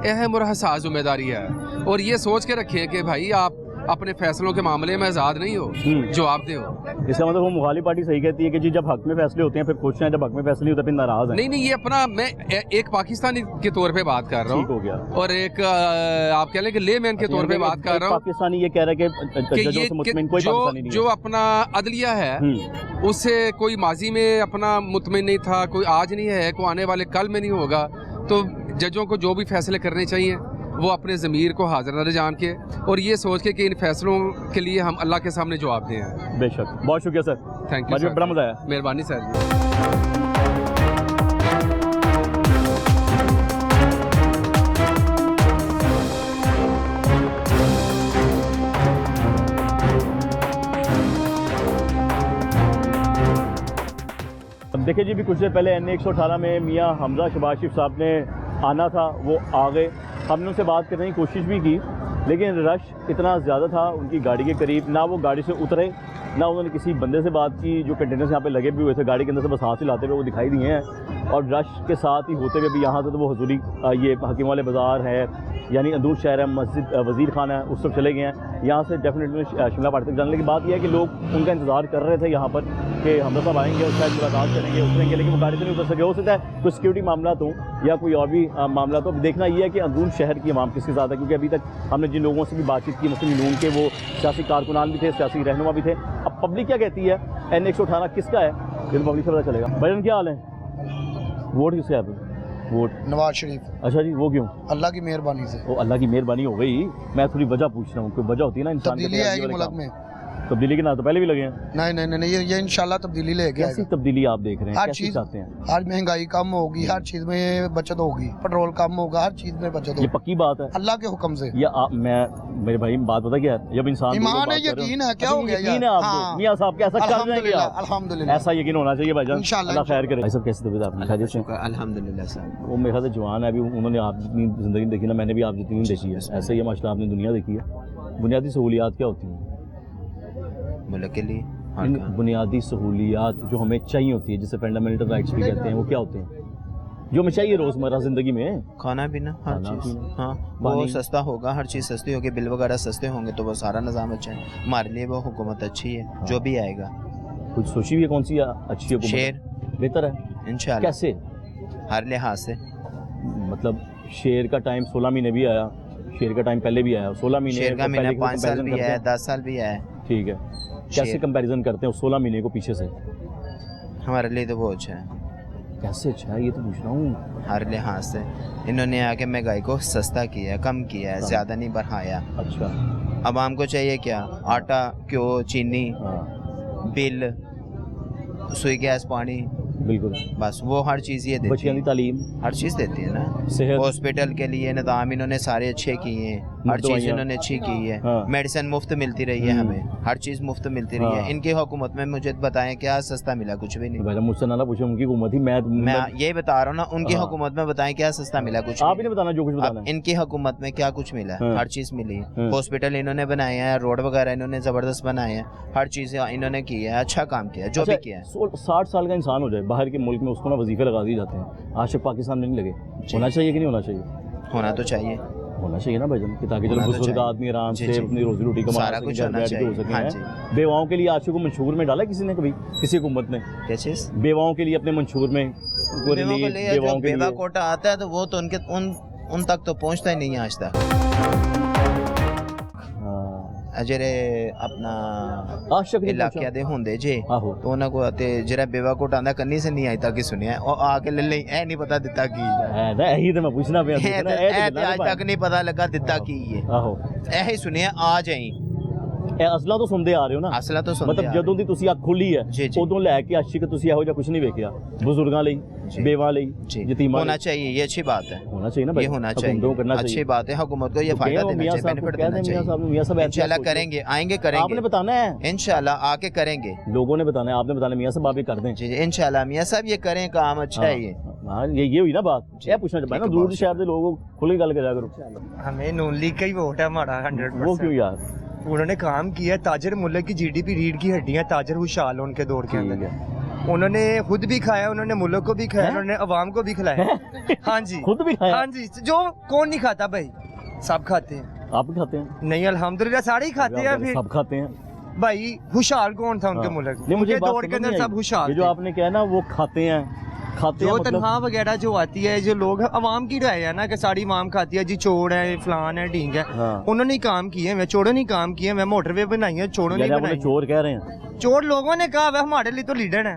अहम और हसास जिम्मेदारी है। और ये सोच के रखें कि भाई आप अपने फैसलों के मामले में आज़ाद नहीं हो, जवाब दे हो। इसका मतलब वो मुखालिफ पार्टी सही कहती है कि जी जब हक में फैसले होते हैं फिर खुश हैं, जब हक में फैसले नहीं होते फिर नाराज हैं। नहीं ये अपना, मैं एक पाकिस्तानी के तौर पे बात कर रहा हूँ, ठीक हो गया, और एक आप कह लें कि लेमैन के तौर पे बात कर रहा हूँ। पाकिस्तानी ये कह रहा है कि जो अपना अदलिया है उससे कोई माजी में अपना मुतमिन नहीं था, कोई आज नहीं है, कोई आने वाले कल में नहीं होगा। तो जजों को जो भी फैसले करने चाहिए वो अपने ज़मीर को हाजिर न जान के और ये सोच के कि इन फैसलों के लिए हम अल्लाह के सामने जवाब दें हैं। बेशक, बहुत शुक्रिया सर, थैंक यू, बड़ा मज़ा आया, मेहरबानी सर। देखिए जी, भी कुछ देर पहले NA 118 में मियाँ हमजा शहबाज शरीफ साहब ने आना था, वो आ गए। हमने उनसे बात करने की कोशिश भी की, लेकिन रश इतना ज़्यादा था उनकी गाड़ी के करीब, ना वो गाड़ी से उतरे, ना उन्होंने किसी बंदे से बात की। जो कंटेनर्स यहाँ पे लगे भी हुए थे गाड़ी के अंदर से, बस हाथ हिलाते हुए वो दिखाई दिए हैं। और रश के साथ ही होते हुए भी यहाँ से तो वो हजूरी ये हकीम वाले बाज़ार है, यानी अंदूर शहर है, मस्जिद वज़ीर खाना है, उस सब चले गए हैं। यहाँ से डेफिनेटली शिमला पार्टी तक जाने की बात यह है कि लोग उनका इंतज़ार कर रहे थे यहाँ पर कि हमजा साहब आएंगे और शायद मुलाकात करेंगे, उतरेंगे, लेकिन वो गाड़ी से नहीं उतर सके। हो सकता है कोई सिक्योरिटी मामला तो या कोई और भी मामला तो। देखना ये है कि अंदरून शहर की आवाम किसके साथ है, क्योंकि अभी तक हमने जिन लोगों से भी बातचीत की, मुस्लिम नून के वो सियासी कारकुनान भी थे, सियासी रहनुमा भी थे। अब पब्लिक क्या कहती है, NA 118 किसका है, ये तो पब्लिक से पता चलेगा। भाईजान क्या हाल है? वोट किसके है? वोट नवाज शरीफ। अच्छा जी, वो क्यों? अल्लाह की मेहरबानी से। वो अल्लाह की मेहरबानी हो गई। मैं थोड़ी वजह पूछ रहा हूँ, कोई वजह होती है ना इंसान की। तब्दीली आएगी मुल्क में। तब्दीली के ना तो पहले भी लगे हैं। नहीं ये इंशाल्लाह तब्दीली लेके आएगा। कैसी तब्दीली आप देख रहे हैं? हर चीज चाहते हैं, हर महंगाई कम होगी, हर चीज में बचत होगी, पेट्रोल कम होगा, हर चीज में बचत होगी। ये पक्की बात है अल्लाह के हुक्म से। या मेरे भाई बात पता क्या है, जब इंसान ईमान है, यकीन है, क्या हो गया? यकीन है आपको मियां साहब कैसा कर रहे हैं आप? अल्हम्दुलिल्लाह, ऐसा यकीन होना चाहिए भाईजान, अल्लाह खैर करे। भाई साहब कैसी तबीयत आपकी? खैरियत से? अल्हम्दुलिल्लाह सर। वो मेरे ख्याल से जवान है अभी, उन्होंने आप जितनी ज़िंदगी देखी ना, मैंने भी आप जितनी देखी है, ऐसे ही माशाल्लाह आपने दुनिया देखी है। बुनियादी सहूलियात क्या होती हैं मुल्क के लिए? बुनियादी सहूलियात जो हमें चाहिए होती है, जिसे फंडामेंटल राइट्स भी कहते हैं, वो क्या होते हैं जो हमें चाहिए रोज़मर्रा ज़िंदगी में? खाना पीना, हर चीज़। हाँ, वो सस्ता होगा, हर चीज़ सस्ती होगी, बिल वगैरह सस्ते होंगे तो वो सारा निज़ाम अच्छा है। हमारे लिए वो हुकूमत अच्छी है, जो भी आएगा। कुछ सोची हुई है कौन सी अच्छी हुकूमत? शेर बेहतर है इंशाल्लाह। कैसे? हर लिहाज से। मतलब शेर का टाइम 16 महीने भी आया, शेर का टाइम पहले भी आया, 16 महीने शेर का महीना 5 साल भी आया, 10 साल भी आया। ठीक है, कैसे कंपैरिजन करते हैं 16 महीने को पीछे से? हमारे लिए तो वो अच्छा है। कैसे अच्छा है ये तो पूछ रहा हूँ। हर लिहाज से इन्होंने आके महंगाई को सस्ता किया, कम किया है, ज़्यादा नहीं बढ़ाया। अच्छा, आवाम को चाहिए क्या? आटा, घ्यो, चीनी, बिल, सुई गैस, पानी, बिल्कुल बस वो हर चीज़ ये देती बच्चियां दी है, तालीम, हर चीज़ देती है ना। सेहत, हॉस्पिटल के लिए निज़ाम इन्होंने सारे अच्छे किए हैं, हर चीज़ दवाइयाँ। इन्होंने अच्छी की है। हाँ। मेडिसिन मुफ्त मिलती रही है हमें, हर चीज़ मुफ्त मिलती रही हाँ। है। इनकी हुकूमत में मुझे बताएं क्या सस्ता मिला? कुछ भी नहीं। भाई मुझसे ना पूछो, उनकी हुकूमत ही मैं यही बता रहा हूँ ना, उनकी हाँ। हुकूमत में बताएं क्या सस्ता मिला? कुछ आप ही नहीं। ने बताना जो कुछ बताना अब है। इनकी हुकूमत में क्या कुछ मिला? हाँ। हर चीज़ मिली है। हाँ। हॉस्पिटल इन्होंने बनाए हैं, रोड वगैरह इन्होंने ज़बरदस्त बनाए हैं, हर चीज़ इन्होंने की है, अच्छा काम किया है, जो भी किया है। 60 साल का इंसान हो जाए बाहर के मुल्क में, उसको ना वजीफे लगा दिए जाते हैं, आज तक पाकिस्तान में नहीं लगे। होना चाहिए कि नहीं होना चाहिए? होना तो चाहिए, होना चाहिए ना भाईजान, कि ताकि चलो होना तो बुजुर्ग चाहिए। आदमी आराम जी, से जी। अपनी रोजी रोटी कमा सारा सकें, कुछ घर होना बैठ के हो चाहिए। सकें, हाँ हैं। जी। बेवाओं के लिए आशिक को मंशूर में डाला किसी ने कभी, किसी हुकूमत ने? क्या चीज़? बेवाओं के लिए अपने मंशूर में पूरे बेवा लिए, के लिए जो बेवाओं के बेवा लिए कोटा आता है तो वो तो उनके उन तक तो पहुंचता ही नहीं है आज तक। ਜਿਹੜੇ ਆਪਣਾ ਆਸ਼ਕ ਨਹੀਂ ਇਲਾਕਿਆਂ ਦੇ ਹੁੰਦੇ ਜੇ ਆਹੋ तो ਉਹਨਾਂ ਕੋ ਤੇ ਜਿਹੜਾ ਬੇਵਾ ਕੋਟ ਆਂਦਾ ਕੰਨੀ ਸੇ ਨਹੀਂ ਅਜ ਤੱਕ ਹੀ ਸੁਣਿਆ ਉਹ ਆ ਕੇ ਲੈ ਲਈ ਇਹ ਨਹੀਂ ਪਤਾ ਦਿੱਤਾ ਕੀ ਹੈ ਹੈ ਨਾ, ਇਹੀ ਤੇ ਮੈਂ ਪੁੱਛਣਾ ਪਿਆ ਸੀ ਇਹ ਨਾ, ਤੇ ਗੱਲਾਂ ਅੱਜ ਤੱਕ ਨਹੀਂ ਪਤਾ ਲੱਗਾ ਦਿੱਤਾ ਕੀ ਹੈ ਆਹੋ ਇਹ ਹੀ ਸੁਣਿਆ ਆ ਜਾਈ ਇਹ ਅਸਲਾ ਤੋਂ ਸੁਣਦੇ ਆ ਰਹੇ ਹੋ ਨਾ, ਅਸਲਾ ਤੋਂ ਸੁਣਦੇ ਮਤਲਬ ਜਦੋਂ ਦੀ ਤੁਸੀਂ ਅੱਖ ਖੁੱਲੀ ਹੈ ਜੀ, ਜੀ। ਉਦੋਂ ਲੈ ਕੇ ਆਸ਼ਿਕ ਤੁਸੀਂ ਇਹੋ ਜਿਹਾ ਕੁਝ ਨਹੀਂ ਵੇਖਿਆ ਬਜ਼ੁਰਗਾਂ ਲਈ, बेवा ਲਈ, यतीमा होना चाहिए, ये अच्छी बात है, होना चाहिए ना भाई, ये होना हुकूमतों को करना चाहिए, अच्छी चाहिए। बात है। हुकूमत को ये फायदा देना चाहिए, बेनिफिट देना चाहिए। इंशाल्लाह करेंगे, आएंगे करेंगे, आपने बताना है, इंशाल्लाह आके करेंगे, लोगों ने बताना है, आपने बताना, मियां साहब आप ये कर दें। जी इंशाल्लाह मियां साहब ये करें, काम अच्छा है ये। हाँ ये हुई ना बात, ये पूछना चाहिए ना, दूर शहर के लोगों खुल के गल करा करो। हमें नून लीग का ही वोट है हमारा 100%। वो क्यों यार? उन्होंने काम किया, ताजर मुल्क की जीडीपी रीढ़ की हड्डियां, ताजर खुशहाल उनके दौर के अंदर उन्होंने खुद भी खाया, उन्होंने मुल्क को भी खाया, उन्होंने अवाम को भी खिलाया। हाँ जी, खुद भी खाया? हाँ जी, जो कौन नहीं खाता भाई, सब खाते हैं। आप भी खाते हैं? नहीं अल्हम्दुलिल्लाह सारे ही खाते हैं। फिर सब खाते हैं भाई, खुशहाल कौन था उनके मुल्क नहीं, मुझे उनके बात दौर के समझ अंदर नहीं सब आई। खुशहाल ये जो थे। आपने कहा ना वो खाते हैं जो मतलब तनख्वाह वगैरह जो आती है, जो लोग अवाम की राय है ना कि सारी अवाम खाती है जी, चोर है, फलान है, ढींग है, हाँ। उन्होंने ही काम किए हैं, चोरों ने ही काम किए हैं। मोटरवे बनाई है, चोरों ने यानी आप बनाई उन्हें चोर कह रहे हैं? है। चोर लोगों ने कहा है, हमारे लिए तो लीडर है।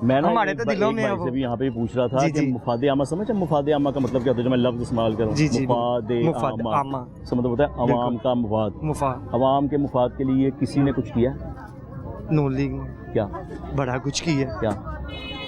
मैं ना हमारे तो दिलों में है भाई वो। से भी यहाँ पे पूछ रहा था जी, कि जी। मुफादे आमा, समझ मुफादे आमा का मतलब क्या होता है, जो मैं लफ्ज इस्तेमाल करूँ? जी, जी, मुफादे मुफाद आमा इसका मतलब होता है अवाम का मुफाद। मुफा अवाम के मुफाद के लिए किसी ने कुछ किया? नून लीग ने क्या बड़ा कुछ किया, क्या?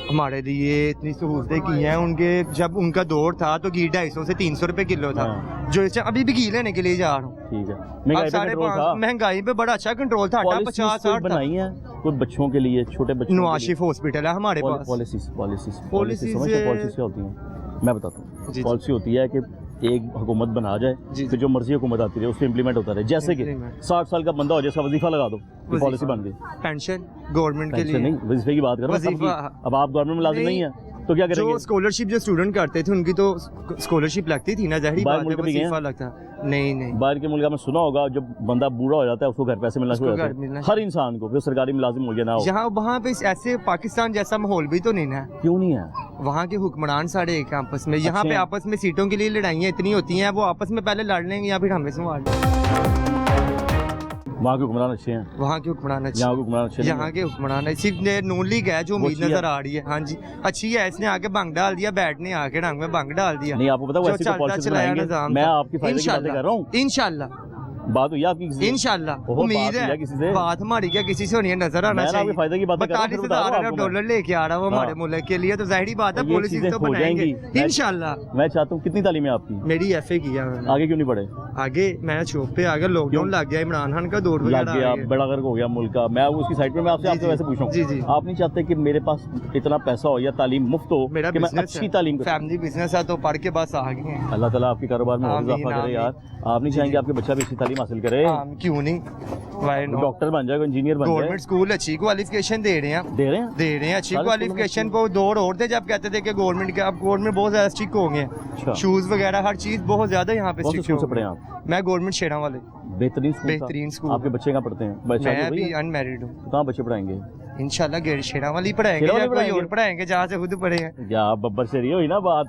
हमारे लिए इतनी सहूलतें की हैं। उनके जब उनका दौर था तो घी 250 से 300 रुपए किलो था, हाँ। जो इस अभी भी घी लेने के लिए जा रहा हूँ। ठीक है, अब महंगाई पे कंट्रोल था, महंगाई पे बड़ा अच्छा कंट्रोल था। आटा 50 पॉलिसीज 60 बनाई है कोई बच्चों के लिए, छोटे बच्चों नवाशिफ हॉस्पिटल है हमारे पास। पॉलिसीज Policies पॉलिसीज से- पॉलिसीज क्या होती हैं? मैं बताता हूँ। जी, जी। पॉलिसी होती है कि एक हुकूमत बना जाए, जी, फिर जो मर्जी हुकूमत आती रहे उसको इम्प्लीमेंट होता रहे। जैसे कि Implement। 60 साल का बंदा हो जाए, उसका वजीफा लगा दो, वजीफा। पॉलिसी बन गई। पेंशन गवर्नमेंट के पेंशन लिए नहीं, वजीफे की बात करो सबकी। वजीफा। अब आप गवर्नमेंट में लाजिम नहीं है तो क्या करेंगे? जो स्कॉलरशिप जो स्टूडेंट करते थे उनकी तो स्कॉलरशिप लगती थी ना, जहरी बाहर बात है, मुल्क भी गए वजीफा हैं? लगता। नहीं नहीं, बाहर के मुल्क में सुना होगा, जब बंदा बूढ़ा हो जाता है उसको घर पैसे मिलना शुरू हो उसको घर जाते मिलना हैं, हर इंसान को, फिर सरकारी मुलाजिम हो गया ना हो। यहाँ वहाँ पे ऐसे पाकिस्तान जैसा माहौल भी तो नहीं है। क्यों नहीं है? वहाँ के हुक्मरान सारे एक हैं आपस में, यहाँ अच्छे पे हैं। आपस में सीटों के लिए लड़ाइयाँ इतनी होती हैं, वो आपस में पहले लड़ लेंगे या फिर हमें संभाल लेंगे। वहाँ के हुक्मरान अच्छे हैं, वहाँ के हुक्मरान अच्छे, यहाँ के हुक्मरान अच्छे नहीं यहाँ हैं। के हुक्मरान है। सिर्फ नून लीग है जो उम्मीद अच्छी है। नजर आ रही है। हाँ जी, अच्छी है। इसने आके भंग डाल दिया, बैट ने आके रंग में भंग डाल दिया। नहीं, आपको पता है, जो वैसे तो चलता पॉलिसी चलाया बनाएंगे। निजाम मैं था। आपकी फायदे की बातें कर रहा हूँ। इंशाल्लाह बात हुई आपकी किसी से? इंशाल्लाह ओहो, उम्मीद बात हुई है किसी से? बात हमारी क्या किसी से होनी है, नजर आना मैं ना चाहिए। आपके फायदे की बातें कर रहा हूँ, फिर बता रहा हूँ 42,000 आपको मैं। डॉलर लेके आ रहा हूँ हमारे हाँ। मुल्क के लिए, तो जाहिर बात है ये पॉलिसी चीजें तो हो बनाएंगे जाएंगी। इंशाल्लाह। मैं चाहता हूँ, कितनी तालीम है आपकी? मेरी FA किया मैंने। आगे क्यों नहीं बढ़े? आगे मैं शॉप पे आ गया, लॉकडाउन लग गया, इमरान खान का दौर लग वगैरह गया, आ गया। बड़ा गर्क हो गया मुल्क का। मैं उसकी साइड पे मैं आपसे जी, आपसे जी। वैसे पूछ रहा हूँ, जी, जी। आप नहीं चाहते कि मेरे पास इतना पैसा हो या तालीम मुफ्त हो मेरा कि मैं बिजनेस अच्छी तालीम करूँ? फैमिली बिजनेस है, तो पढ़ के बस आ गए हैं। अल्लाह ताला आपके कारोबार में और आमीन, इजाफा करे आमीन। यार। आप नहीं चाहेंगे आपके बच्चा भी अच्छी तालीम हासिल करे, क्यों नहीं, वाई नो। डॉक्टर बन जाए, इंजीनियर बन जाए? गवर्नमेंट स्कूल अच्छी क्वालिफिकेशन दे रहे हैं, दे रहे हैं? दे रहे हैं अच्छी सारे क्वालिफिकेशन। वो दौर और थे जब कहते थे कि गवर्नमेंट का, अब गवर्नमेंट बहुत ज्यादा स्ट्रिक्ट हो गए अच्छा। हैं, शूज वगैरह हर चीज बहुत ज्यादा यहाँ पे कौन से स्ट्रिक्ट स्कूल से हो पढ़े गए। आप? मैं गवर्नमेंट शेरा वाले, बेहतरीन स्कूल था? बेहतरीन स्कूल। आपके बच्चे कहाँ पढ़ते हैं? बच्चा मैं तो अभी भैया? अनमैरिड हूँ। तो कहाँ बच्चे पढ़ाएंगे? इंशाल्लाह गेड़ शेरा वाली पढ़ाएंगे शेरा या वाली कोई पढ़ाएंगे? और पढ़ाएंगे जहाँ से खुद पढ़े हैं। या आप बब्बर से रही हुई ना बात।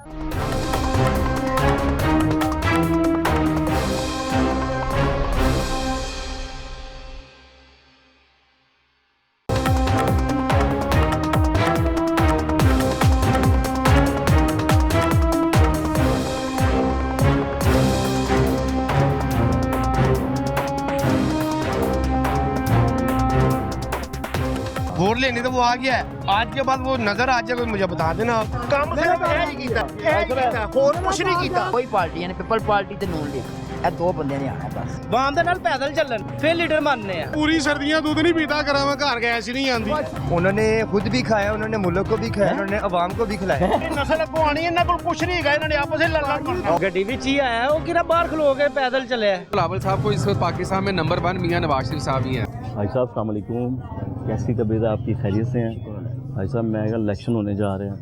वोट लेने तो वो आ गया है, आज के बाद वो नजर आ जाए, कोई मुझे बता देना। ਕੰਮ ਸਿਰਫ ਇਹ ਹੀ ਕੀਤਾ, ਹੋਰ ਕੁਝ ਨਹੀਂ ਕੀਤਾ। ਕੋਈ ਪਾਰਟੀਆਂ ਨੇ ਪੀਪਲ ਪਾਰਟੀ ਤੇ ਨੂਨ ਲੀਗ ਇਹ ਦੋ ਬੰਦਿਆਂ ਨੇ ਆਣਾ ਬਸ। ਵਾਮ ਦੇ ਨਾਲ ਪੈਦਲ ਚੱਲਣ ਫਿਰ ਲੀਡਰ ਮੰਨਨੇ ਆ। पूरी सर्दियां दूध नहीं पीता, करा मैं घर गैस ही नहीं आंदी। उन्होंने खुद भी खाया, उन्होंने मुल्क को भी खाया, उन्होंने अवाम को भी खिलाया। ਨਸਲ ਅੱਗੋਂ ਆਣੀ ਇਹਨਾਂ ਕੋਲ ਕੁਝ ਨਹੀਂ ਹੈਗਾ, ਇਹਨਾਂ ਨੇ ਆਪਸ ਵਿੱਚ ਲੜ ਪੜਨਾ। ਗੱਡੀ ਵਿੱਚ ਹੀ ਆਇਆ ਉਹ ਕਿਹੜਾ ਬਾਹਰ ਖਲੋ ਕੇ ਪੈਦਲ ਚੱਲਿਆ। बिलावल साहब को इस वक्त पाकिस्तान में नंबर 1 मियां नवाज शरीफ साहब ही हैं। भाई साहब अस्सलाम वालेकुम, कैसी तबीयत है आपकी, खैरियत से हैं? भाई साहब मैं इलेक्शन होने जा रहे हैं,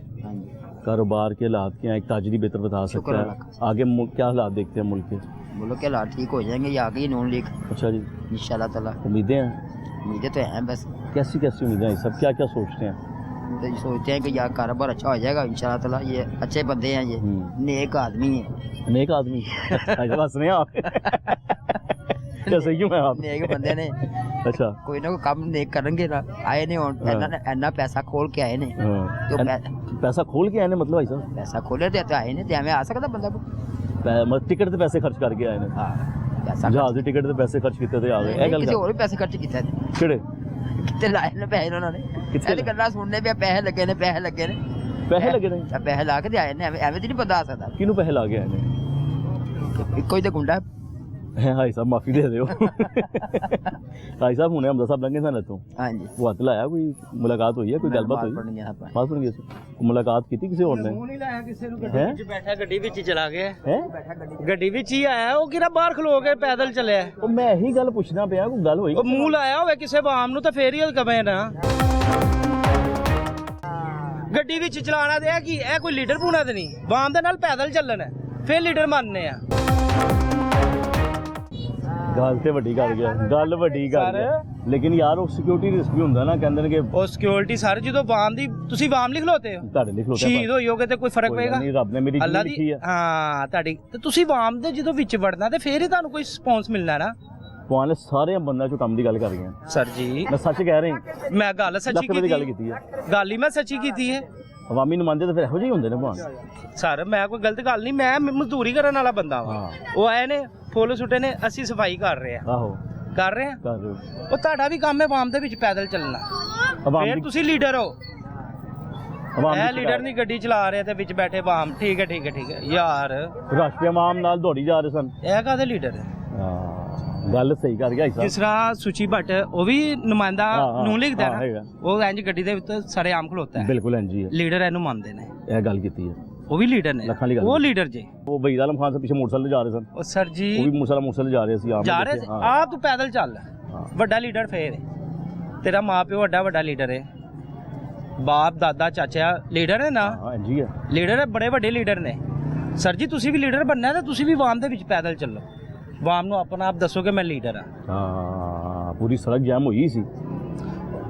कारोबार के हालात क्या हैं, एक ताजरी बेहतर बता सकता है, आगे क्या हालात देखते हैं मुल्क के? मुल्क के हालात ठीक हो जाएंगे, ये आ गई नून लीग अच्छा जी, इंशाल्लाह ताला। उम्मीदें हैं? उम्मीदें तो हैं बस। कैसी कैसी उम्मीदें हैं सब, क्या क्या सोचते हैं? तो ये सोचते हैं कि यार कारोबार अच्छा हो जाएगा इंशाल्लाह ताला। ये अच्छे बंदे हैं, ये नेक आदमी है। नेक आदमी बस नहीं आप कैसे क्यों है आप? नेक बंदे ने अच्छा, कोई ना कोई काम नेक करेंगे ना। आए ने इन्ना पैसा खोल के आए ने, तो पैसा खोल के आए ने मतलब भाई साहब पैसा खोले तो आए ने, तो हमें आ सकता बंदा को मतलब टिकट ते पैसे खर्च करके आए ने? हाँ, पैसा जहाज के टिकट ते पैसे खर्च किते ते आ गए, ए गल किसी और भी पैसे खर्च किए किहड़े कितने लाए ने पैसे उन्होंने? कितने गल्ला सुनने पे पैसे लगे ने, पैसे लगे ने, पैसे लगे ने, पैसे ला के आए ने, एवं तो नहीं बंदा आ सकता। किनू पैसे ला के आए ने? कोई तो गुंडा भाई साहब माफी दे दियो भाई साहब हुने हमदा साहब लंघे सन इत्थों, हाँ जी, वो हत्थ लाया, कोई मुलाकात हुई है, कोई गलबात हुई? बात सुन गए मुलाकात की किसी और ने? ਨਹੀਂ ਲਾਇਆ ਕਿਸੇ ਨੂੰ, ਗੱਡੀ ਵਿੱਚ ਬੈਠਾ ਗੱਡੀ ਵਿੱਚ ਹੀ ਚਲਾ ਗਿਆ। हैं ਗੱਡੀ ਵਿੱਚ ਹੀ ਆਇਆ ਉਹ ਕਿਹੜਾ ਬਾਹਰ ਖਲੋ ਕੇ ਪੈਦਲ ਚੱਲਿਆ। ਉਹ ਮੈਂ ਇਹੀ ਗੱਲ ਪੁੱਛਣਾ ਪਿਆ, ਕੋਈ ਗੱਲ ਹੋਈ? ਉਹ ਮੂੰਹ ਲਾਇਆ ਹੋਵੇ ਕਿਸੇ ਵਾਮ ਨੂੰ ਤਾਂ ਫੇਰ ਹੀ ਕਵੇਂ ਨਾ। ਗੱਡੀ ਵਿੱਚ ਚਲਾਣਾ ਤੇ ਇਹ ਕੀ, ਇਹ ਕੋਈ ਲੀਡਰ ਪੂਣਾ ਤੇ ਨਹੀਂ, ਵਾਮ ਦੇ ਨਾਲ ਪੈਦਲ ਚੱਲਣ ਫਿਰ ਲੀਡਰ ਮੰਨਨੇ ਆ। ਗੱਲ ਤੇ ਵੱਡੀ ਕਰ ਗਿਆ, ਗੱਲ ਵੱਡੀ ਕਰ ਗਿਆ, ਲੇਕਿਨ ਯਾਰ ਉਹ ਸਿਕਿਉਰਿਟੀ ਰਿਸਕ ਵੀ ਹੁੰਦਾ ਨਾ, ਕਹਿੰਦੇ ਨੇ ਕਿ ਉਹ ਸਿਕਿਉਰਿਟੀ ਸਰ ਜਦੋਂ ਵਾਮ ਦੀ ਤੁਸੀਂ ਵਾਮ ਲਿਖ ਲੋਤੇ ਹੋ, ਤੁਹਾਡੇ ਲਿਖ ਲੋ ਸ਼ਹੀਦ ਹੋਈਓਗੇ ਤੇ ਕੋਈ ਫਰਕ ਪਏਗਾ ਨਹੀਂ, ਰੱਬ ਨੇ ਮੇਰੀ ਅੱਲਾ ਲਿਖੀ ਦੀ। ਹੈ। ਹਾਂ ਤੁਹਾਡੀ ਤੇ ਤੁਸੀਂ ਵਾਮ ਦੇ ਜਦੋਂ ਵਿੱਚ ਵੜਨਾ ਤੇ ਫੇਰ ਹੀ ਤੁਹਾਨੂੰ ਕੋਈ ਰਿਸਪੌਂਸ ਮਿਲਣਾ ਨਾ। ਪੁਆਲੇ ਸਾਰੇ ਬੰਦਿਆਂ ਚੋਂ ਕੰਮ ਦੀ ਗੱਲ ਕਰ ਰਹੇ ਹਾਂ ਸਰ ਜੀ, ਮੈਂ ਸੱਚ ਕਹਿ ਰਿਹਾ, ਮੈਂ ਗੱਲ ਸੱਚੀ ਲੱਖ ਦੀ ਗੱਲ ਕੀਤੀ ਕੀਤੀ ਹੈ, ਗੱਲ ਹੀ ਮੈਂ ਸੱਚੀ ਕੀਤੀ ਹੈ। ਅਵਾਮੀ ਨੁਮਾਇੰਦੇ ਤਾਂ ਫਿਰ ਇਹੋ ਜਿਹੇ ਹੁੰਦੇ ਨੇ ਭਾਂ। ਸਰ ਮੈਂ ਕੋਈ ਗਲਤ ਗੱਲ ਨਹੀਂ, ਮੈਂ ਮਜ਼ਦੂਰੀ ਕਰਨ ਵਾਲਾ ਬੰਦਾ ਵਾਂ। ਉਹ ਆਏ ਨੇ ਫੁੱਲ ਸੁੱਟੇ ਨੇ, ਅਸੀਂ ਸਫਾਈ ਕਰ ਰਹੇ ਆ। ਆਹੋ ਕਰ ਰਹੇ ਆ, ਕਰ ਰਹੇ ਹੋ। ਉਹ ਤੁਹਾਡਾ ਵੀ ਕੰਮ ਹੈ ਵਾਮ ਦੇ ਵਿੱਚ ਪੈਦਲ ਚੱਲਣਾ, ਅਵਾਮ ਫੇਰ ਦੀ ਤੁਸੀਂ ਲੀਡਰ ਹੋ। ਅਵਾਮ ਇਹ ਦੀ ਲੀਡਰ ਨਹੀਂ ਗੱਡੀ ਚਲਾ ਰਹੇ ਤੇ ਵਿੱਚ ਬੈਠੇ ਵਾਮ। ਠੀਕ ਹੈ ਠੀਕ ਹੈ ਠੀਕ ਹੈ ਯਾਰ, ਰਾਸ਼ਟਰੀ ਅਵਾਮ ਨਾਲ ਦੌੜੀ ਜਾ ਰਹੇ ਸਨ। ਇਹ ਕਾਹਦੇ ਲੀਡਰ ਹੈ? ਗੱਲ ਸਹੀ ਕਰ ਗਿਆ ਜਿਸ ਤਰ੍ਹਾਂ ਸੁਚੀ ਭੱਟ ਉਹ ਵੀ ਨੁਮਾਇੰਦਾ ਨੂੰ ਲਿਖਦਾ ਹਾਂ, ਹੈਗਾ। ਨਾ, ਉਹ ਇੰਜ ਗੱਡੀ ਦੇ ਵਿੱਚ ਸਾਰੇ ਆਮ ਖਲੋਤਾ ਹੈ। ਬਿਲਕੁਲ ਇੰਜੀ ਹੈ, ਲੀਡਰ ਇਹਨੂੰ ਮੰਨਦੇ ਨੇ, ਇਹ ਗੱਲ ਕੀਤੀ ਹੈ। ਉਹ ਵੀ ਲੀਡਰ ਨੇ, ਲੱਖਾਂ ਦੀ ਗੱਲ ਉਹ ਲੀਡਰ ਜੇ। ਉਹ ਵਹੀਦ ਆਲਮ ਖਾਨ ਸਾਹਿਬ ਪਿੱਛੇ ਮੋਟਰਸਾਈਕਲ ਤੇ ਜਾ ਰਹੇ ਸਨ, ਉਹ ਸਰ ਜੀ ਉਹ ਵੀ ਮੋਟਰਸਾਈਕਲ ਜਾ ਰਹੇ ਸੀ, ਆਮ ਜਾ ਰਹੇ ਸੀ। ਆ ਤੂੰ ਪੈਦਲ ਚੱਲ, ਵੱਡਾ ਲੀਡਰ ਫੇਰ ਹੈ। ਤੇਰਾ ਮਾਂ ਪਿਓ ਵੱਡਾ ਲੀਡਰ ਹੈ, ਬਾਪ ਦਾਦਾ ਚਾਚਾ ਲੀਡਰ ਹੈ ਨਾ। ਹਾਂ ਇੰਜੀ ਹੈ, ਲੀਡਰ ਹੈ, ਬੜੇ ਵੱਡੇ ਲੀਡਰ ਨੇ। ਸਰ ਜੀ ਤੁਸੀਂ ਵੀ ਲੀਡਰ ਬਣਨਾ ਤੇ ਤੁਸੀਂ ਵੀ ਵਾਮ ਦੇ ਵਿੱਚ ਪੈਦਲ ਚੱਲੋ, ਵਾਮ ਨੂੰ ਆਪਣਾ ਆਪ ਦੱਸੋ ਕਿ ਮੈਂ ਲੀਡਰ ਹਾਂ। ਹਾਂ ਪੂਰੀ ਸੜਕ ਜਾਮ ਹੋਈ ਸੀ।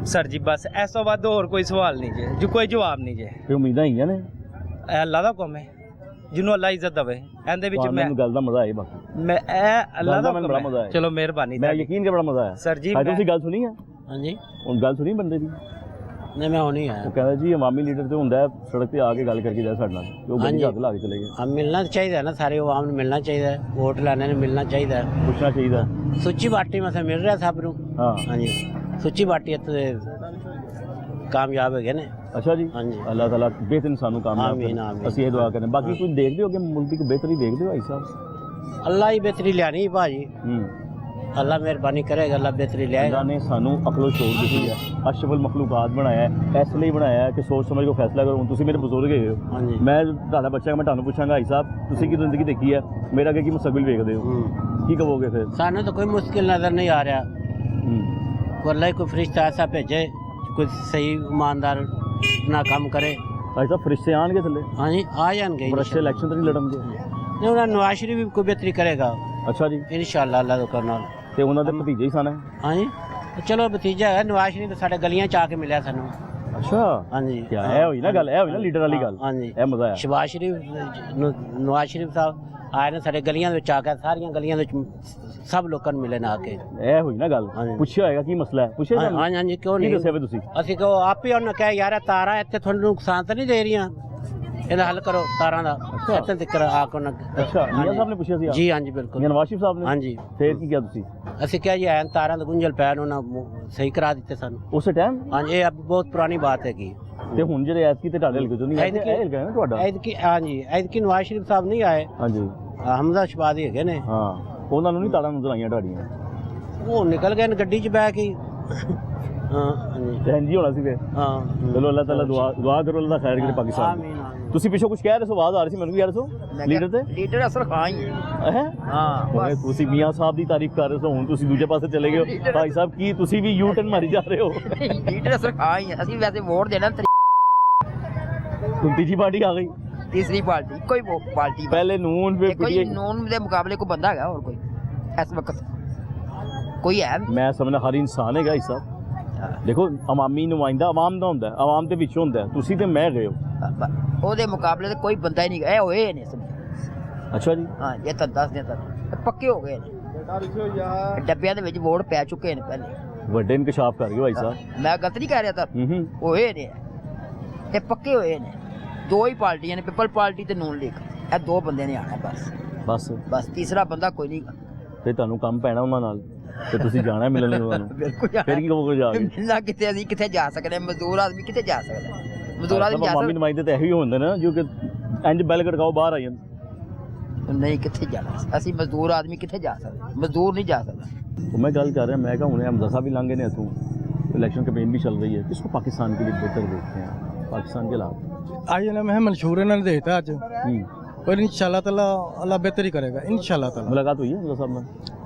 ਸਰ ਜੀ ਬਸ ਇਸ ਤੋਂ ਬਾਅਦ ਹੋਰ ਕੋਈ ਸਵਾਲ ਨਹੀਂ ਜੇ, ਜੋ ਕੋਈ ਜਵਾਬ ਨਹੀਂ ਜੇ। ਤੇ ਉਮੀਦਾਂ ਹੈਗੀਆਂ ਨੇ, ਇਹ ਅੱਲਾ ਦਾ ਹੁਕਮ ਹੈ, ਜਿਹਨੂੰ ਅੱਲਾ ਇੱਜ਼ਤ ਦੇਵੇ। ਇਹਦੇ ਵਿੱਚ ਮੈਂ ਮੈਨੂੰ ਗੱਲ ਦਾ ਮਜ਼ਾ ਆਇਆ, ਬਾਕੀ ਮੈਂ ਇਹ ਅੱਲਾ ਦਾ ਮੈਨੂੰ ਬੜਾ ਮਜ਼ਾ ਹੁਕਮ ਆਇਆ। ਹੈ। ਚਲੋ ਮਿਹਰਬਾਨੀ, ਮੈਂ ਯਕੀਨ ਕੇ ਬੜਾ ਮਜ਼ਾ ਆਇਆ। ਸਰ ਜੀ ਤੁਸੀਂ ਗੱਲ ਸੁਣੀ ਹੈ? ਹਾਂਜੀ ਹੁਣ ਗੱਲ ਸੁਣੀ ਬੰਦੇ ਦੀ? ਨਹੀਂ ਮੈਂ ਹੋਣੀ ਆਇਆ। ਉਹ ਕਹਿੰਦਾ ਜੀ ਅਵਾਮੀ ਲੀਡਰ ਤੇ ਹੁੰਦਾ ਸੜਕ ਤੇ ਆ ਕੇ ਗੱਲ ਕਰਕੇ ਜਾ ਸਾਡੇ ਨਾਲ, ਉਹ ਗੱਡੀ ਹੱਥ ਲਾ ਕੇ ਚਲੇ ਗਏ। ਹਾਂ ਮਿਲਣਾ ਚਾਹੀਦਾ ਨਾ, ਸਾਰੇ ਆਵਾਮ ਨੂੰ ਮਿਲਣਾ ਚਾਹੀਦਾ, ਵੋਟ ਲੈਣੇ ਨੂੰ ਮਿਲਣਾ ਚਾਹੀਦਾ, ਪੁੱਛਣਾ ਚਾਹੀਦਾ। ਸੁੱਚੀ ਬਾਟੀ ਮਸੇ ਮਿਲ ਰਿਹਾ ਸਭ ਨੂੰ। ਹਾਂ ਹਾਂਜੀ ਸੁੱਚੀ ਬਾਟੀ ਇੱਥੇ ਕਾਮਯਾਬ ਹੈਗੇ ਨੇ। ਅੱਛਾ ਜੀ, ਹਾਂਜੀ ਅੱਲਾਹ ਤਾਲਾ ਬਿਹਤਰ ਇਨਸਾਨ ਨੂੰ ਕਾਮਯਾਬ ਆਮੀਨ, ਕਰੇ, ਆਮੀਨ। ਅਸੀਂ ਇਹ ਦੁਆ ਕਰਦੇ। ਬਾਕੀ ਕੋਈ ਦੇਖਦੇ ਹੋ ਕਿ ਮੁਲਕ ਦੀ ਕੋਈ ਬਿਹਤਰੀ ਦੇਖਦੇ ਹੋ ਭਾਈ ਸਾਹਿਬ? ਅੱਲਾ ਹੀ ਬਿਹਤਰੀ ਲਿਆਣੀ ਭਾਜੀ, ਹੂੰ ਅੱਲਾ ਮਿਹਰਬਾਨੀ ਕਰੇਗਾ, ਅੱਲਾ ਬਿਹਤਰੀ ਲਿਆਏਗਾ। ਅੱਲਾਹ ਨੇ ਸਾਨੂੰ ਅਕਲ ਸ਼ੌਰ ਦਿੱਤੀ ਹੈ, ਅਸ਼ਰਫੁਲ ਮਖਲੂਕਾਤ ਬਣਾਇਆ ਹੈ, ਇਸ ਲਈ ਬਣਾਇਆ ਹੈ ਕਿ ਸੋਚ ਸਮਝ ਕੇ ਫੈਸਲਾ ਕਰੋ। ਹੁਣ ਤੁਸੀਂ ਮੇਰੇ ਬਜ਼ੁਰਗ ਹੈਗੇ ਹੋ, ਹਾਂਜੀ ਮੈਂ ਤੁਹਾਡਾ ਬੱਚਾ, ਮੈਂ ਤੁਹਾਨੂੰ ਪੁੱਛਾਂਗਾ ਭਾਈ ਸਾਹਿਬ ਤੁਸੀਂ ਕੀ ਜ਼ਿੰਦਗੀ ਦੇਖੀ ਹੈ, ਮੇਰਾ ਅੱਗੇ ਕੀ ਮੁਸਤਕਬਲ ਵੇਖਦੇ ਹੋ, ਕੀ ਕਹੋਗੇ ਫਿਰ? ਸਾਨੂੰ ਤਾਂ ਕੋਈ ਮੁਸ਼ਕਿਲ ਨਜ਼ਰ ਨਹੀਂ ਆ ਰਿਹਾ। ਅੱਲਾ ਹੀ ਕੋਈ ਫਰਿਸ਼ਤਾ ਐਸਾ ਭੇਜੇ ਕੋਈ ਸਹੀ ਇਮਾਨਦਾਰ ਨਾ ਕੰਮ ਕਰੇ। ਭਾਈ ਸਾਹਿਬ ਫਰਿਸ਼ਤੇ ਆਣਗੇ ਥੱਲੇ? ਹਾਂਜੀ ਆ ਜਾਣਗੇ। ਫਰਿਸ਼ਤੇ ਇਲੈਕਸ਼ਨ ਤੇ ਨਹੀਂ ਲੜਨਗੇ? ਨਹੀਂ ਉਹਨਾਂ ਨਵਾਜ਼ ਸ਼ਰੀਫ ਵੀ ਕੋਈ ਬਿਹਤਰੀ ਕਰੇਗਾ ਅੱਛਾ ਜੀ, ਇਨਸ਼ਾਅੱਲਾ ਅੱਲਾ ਦੇ ਹੁਕਮ ਨਾਲ। ਤੇ ਉਹਨਾਂ ਦੇ ਭਤੀਜੇ ਹੀ ਸਨ? ਹਾਂਜੀ ਚਲੋ ਭਤੀਜਾ ਹੈ ਨਵਾਜ਼ ਸ਼ਰੀਫ, ਸਾਡੇ ਗਲੀਆਂ ਚ ਆ ਕੇ ਮਿਲਿਆ ਸਾਨੂੰ। ਅੱਛਾ ਹਾਂਜੀ ਕੀ ਇਹ ਹੋਈ ਨਾ ਗੱਲ, ਇਹ ਹੋਈ ਨਾ ਲੀਡਰ ਵਾਲੀ ਗੱਲ। ਹਾਂਜੀ ਇਹ ਮਜ਼ਾ ਆਇਆ। ਸ਼ਬਾਜ਼ ਸ਼ਰੀਫ ਨਵਾਜ਼ ਸ਼ਰੀਫ ਸਾਹਿਬ ਆਏ ਨੇ ਸਾਡੇ ਗਲੀਆਂ ਦੇ ਵਿੱਚ ਆ ਕੇ, ਸਾਰੀਆਂ ਗਲੀਆਂ ਦੇ ਵਿੱਚ ਸਭ ਲੋਕਾਂ ਨੂੰ ਮਿਲੇ ਨਾ ਆ ਕੇ। ਇਹ ਹੋਈ ਨਾ ਗੱਲ। ਪੁੱਛਿਆ ਹੋਏਗਾ ਕੀ ਮਸਲਾ ਹੈ? ਪੁੱਛਿਆ ਹਾਂਜੀ ਹਾਂਜੀ ਕਿਉਂ ਨਹੀਂ ਨਹੀਂ ਦੱਸਿਆ ਤੁਸੀਂ? ਅਸੀਂ ਕਹੋ ਆਪ ਹੀ ਉਹਨਾਂ ਕਹੇ ਯਾਰ ਇਹ ਤਾਰਾਂ ਇੱਥੇ ਤੁਹਾਨੂੰ ਨੁਕਸਾਨ ਤਾਂ ਨਹੀਂ ਦੇ ਰਹੀਆਂ, ਇਹਦਾ ਹੱਲ ਕਰੋ ਤਾਰਾਂ ਦਾ। ਇੱਥੇ ਤੱਕ ਆ ਕੇ ਉਹਨਾਂ ਅੱਛਾ ਮੀਆਂ ਸਾਹਿਬ ਨੇ ਪੁੱਛਿਆ ਸੀ? ਜੀ ਹਾਂਜੀ ਬਿਲਕੁਲ, ਨਵਾਜ਼ ਸ਼ਰੀਫ ਸਾਹਿਬ ਨੇ? ਹਾਂਜੀ। ਫਿਰ ਕੀ ਕਿਹਾ ਤੁਸੀਂ? ਅਸੀਂ ਕਿਹਾ ਜੀ ਐਨ ਤਾਰਾਂ ਦੇ ਗੁੰਝਲ ਪੈਣ ਉਹਨਾਂ ਸਹੀ ਕਰਾ ਦਿੱਤੇ ਸਾਨੂੰ ਉਸ ਟਾਈਮ। ਹਾਂਜੀ ਇਹ ਬਹੁਤ ਪੁਰਾਣੀ ਬਾਤ ਹੈਗੀ। ਤੇ ਹੁਣ ਜਿਹੜੇ ਐਤਕੀ ਤੇ ਢਾਡੇ ਲਗੇ ਨਹੀਂ ਇਹ ਲਗਾਇਆ ਨਾ ਤੁਹਾਡਾ ਐਤਕੀ ਹਾਂਜੀ ਐਤਕੀ ਨਵਾਜ਼ ਸ਼ਰੀਫ ਸਾਹਿਬ ਨਹੀਂ ਆਏ। ਹਾਂਜੀ ਹਮਜ਼ਾ ਸ਼ਬਾਦੀ ਹੈਗੇ ਨੇ। ਹਾਂ ਉਹਨਾਂ ਨੂੰ ਨਹੀਂ ਤਾੜਾਂ ਨਜ਼ਰ ਆਈਆਂ ਢਾਡੀਆਂ। ਉਹ ਨਿਕਲ ਗਏ ਨੇ ਗੱਡੀ 'ਚ ਬਹਿ ਕੇ। ਹਾਂ ਹਾਂਜੀ ਹੋਣਾ ਸੀ ਫਿਰ। ਹਾਂ ਚਲੋ ਅੱਲਾਹ ਤਾਲਾ ਦੁਆ ਕਰੋ ਅੱਲਾਹ ਖੈਰ ਕਰੇ ਪਾਕਿਸਤਾਨ। ਆਮੀਨ। ਤੁਸੀਂ ਪਿੱਛੋਂ ਕੁਝ ਕਹਿ ਰਹੇ ਸੋ ਆਵਾਜ਼ ਆ ਰਹੀ ਸੀ ਮੈਨੂੰ ਵੀ ਯਾਰ ਸੋ ਲੀਡਰ ਤੇ ਲੀਡਰ ਅਸਲ ਖਾਂ ਹੀ ਹੈ। ਹਾਂ ਤੁਸੀਂ ਮੀਆਂ ਸਾਹਿਬ ਦੀ ਤਾਰੀਫ ਕਰ ਰਹੇ ਹੋ ਹੁਣ ਤੁਸੀਂ ਦੂਜੇ ਪਾਸੇ ਚਲੇ ਗਏ ਹੋ ਭਾਈ ਸਾਹਿਬ ਕੀ ਤੁਸੀਂ ਵੀ ਯੂ ਟਰਨ ਮਾਰੀ ਜਾ ਰਹੇ ਹੋ। ਲੀਡਰ ਅਸਲ ਖਾਂ ਹੀ ਹੈ। ਅਸੀਂ ਵੈਸੇ ਵੋਟ ਦੇਣਾ ਤੀਜੀ ਪਾर्टी आ गई तीसरी पार्टी कोई पार्टी पहले नून पे कोई नून के मुकाबले को बंदा है और कोई इस वक्त कोई है मैं समझना हर इंसान है भाई साहब देखो अवामी नुमाइंदा अवाम दा हुंदा है अवाम दे विच हुंदा है तुसी ते मैं गए हो ओदे मुकाबले ते कोई बंदा ही नहीं गया होए ने समझ। अच्छा जी हां ये तो दस दिन तक पक्के हो गए ने डब्बियां दे विच वोट पै चुके ने पहले बड़े इंकशाफ कर गए भाई साहब मैं गलत नहीं कह रहा था होए ने ये पक्के होए ने दो ही पार्टियां ने पीपल पार्टी ते नून लीग ए दो बंदे ने आना बस तीसरा बंदा कोई नहीं ते ਤੁਹਾਨੂੰ ਕੰਮ ਪੈਣਾ ਉਹਨਾਂ ਨਾਲ ਤੇ ਤੁਸੀਂ ਜਾਣਾ ਮਿਲਣ ਉਹਨਾਂ ਨੂੰ ਫਿਰ ਕੀ ਕਹੋਗੇ ਜਾ ਕੇ ਮਿਲਣਾ ਕਿੱਥੇ ਅਸੀਂ ਕਿੱਥੇ ਜਾ ਸਕਦੇ ਮਜ਼ਦੂਰ ਆਦਮੀ ਕਿੱਥੇ ਜਾ ਸਕਦਾ ਮਜ਼ਦੂਰ ਆਦਮੀ ਜਾ ਸਕਦਾ ਨੁਮਾਇੰਦੇ ਤੇ ਇਹੀ ਹੁੰਦੇ ਨੇ ਜੋ ਕਿ ਇੰਜ ਬੈਲ ਖੜਕਾਓ ਬਾਹਰ ਆ ਜਾਂਦੇ ਨਹੀਂ ਕਿੱਥੇ ਜਾਣਾ ਅਸੀਂ ਮਜ਼ਦੂਰ ਆਦਮੀ ਕਿੱਥੇ ਜਾ ਸਕਦਾ ਮਜ਼ਦੂਰ ਨਹੀਂ ਜਾ ਸਕਦਾ मैं गल कर रहा मैं क्या हुने हमजा साहब भी लांगे ने इतों इलेक्शन कैंपेन भी चल रही है किसको पाकिस्तान के लिए बेहतर देखते हैं पाकिस्तान के हालात आज ना मैं मंशूर इन्होंने देता आज और इंशाल्लाह ताला अल्लाह बेहतर ही करेगा इंशाल्लाह ताला। मुलाकात हुई है हमजा साहब ने?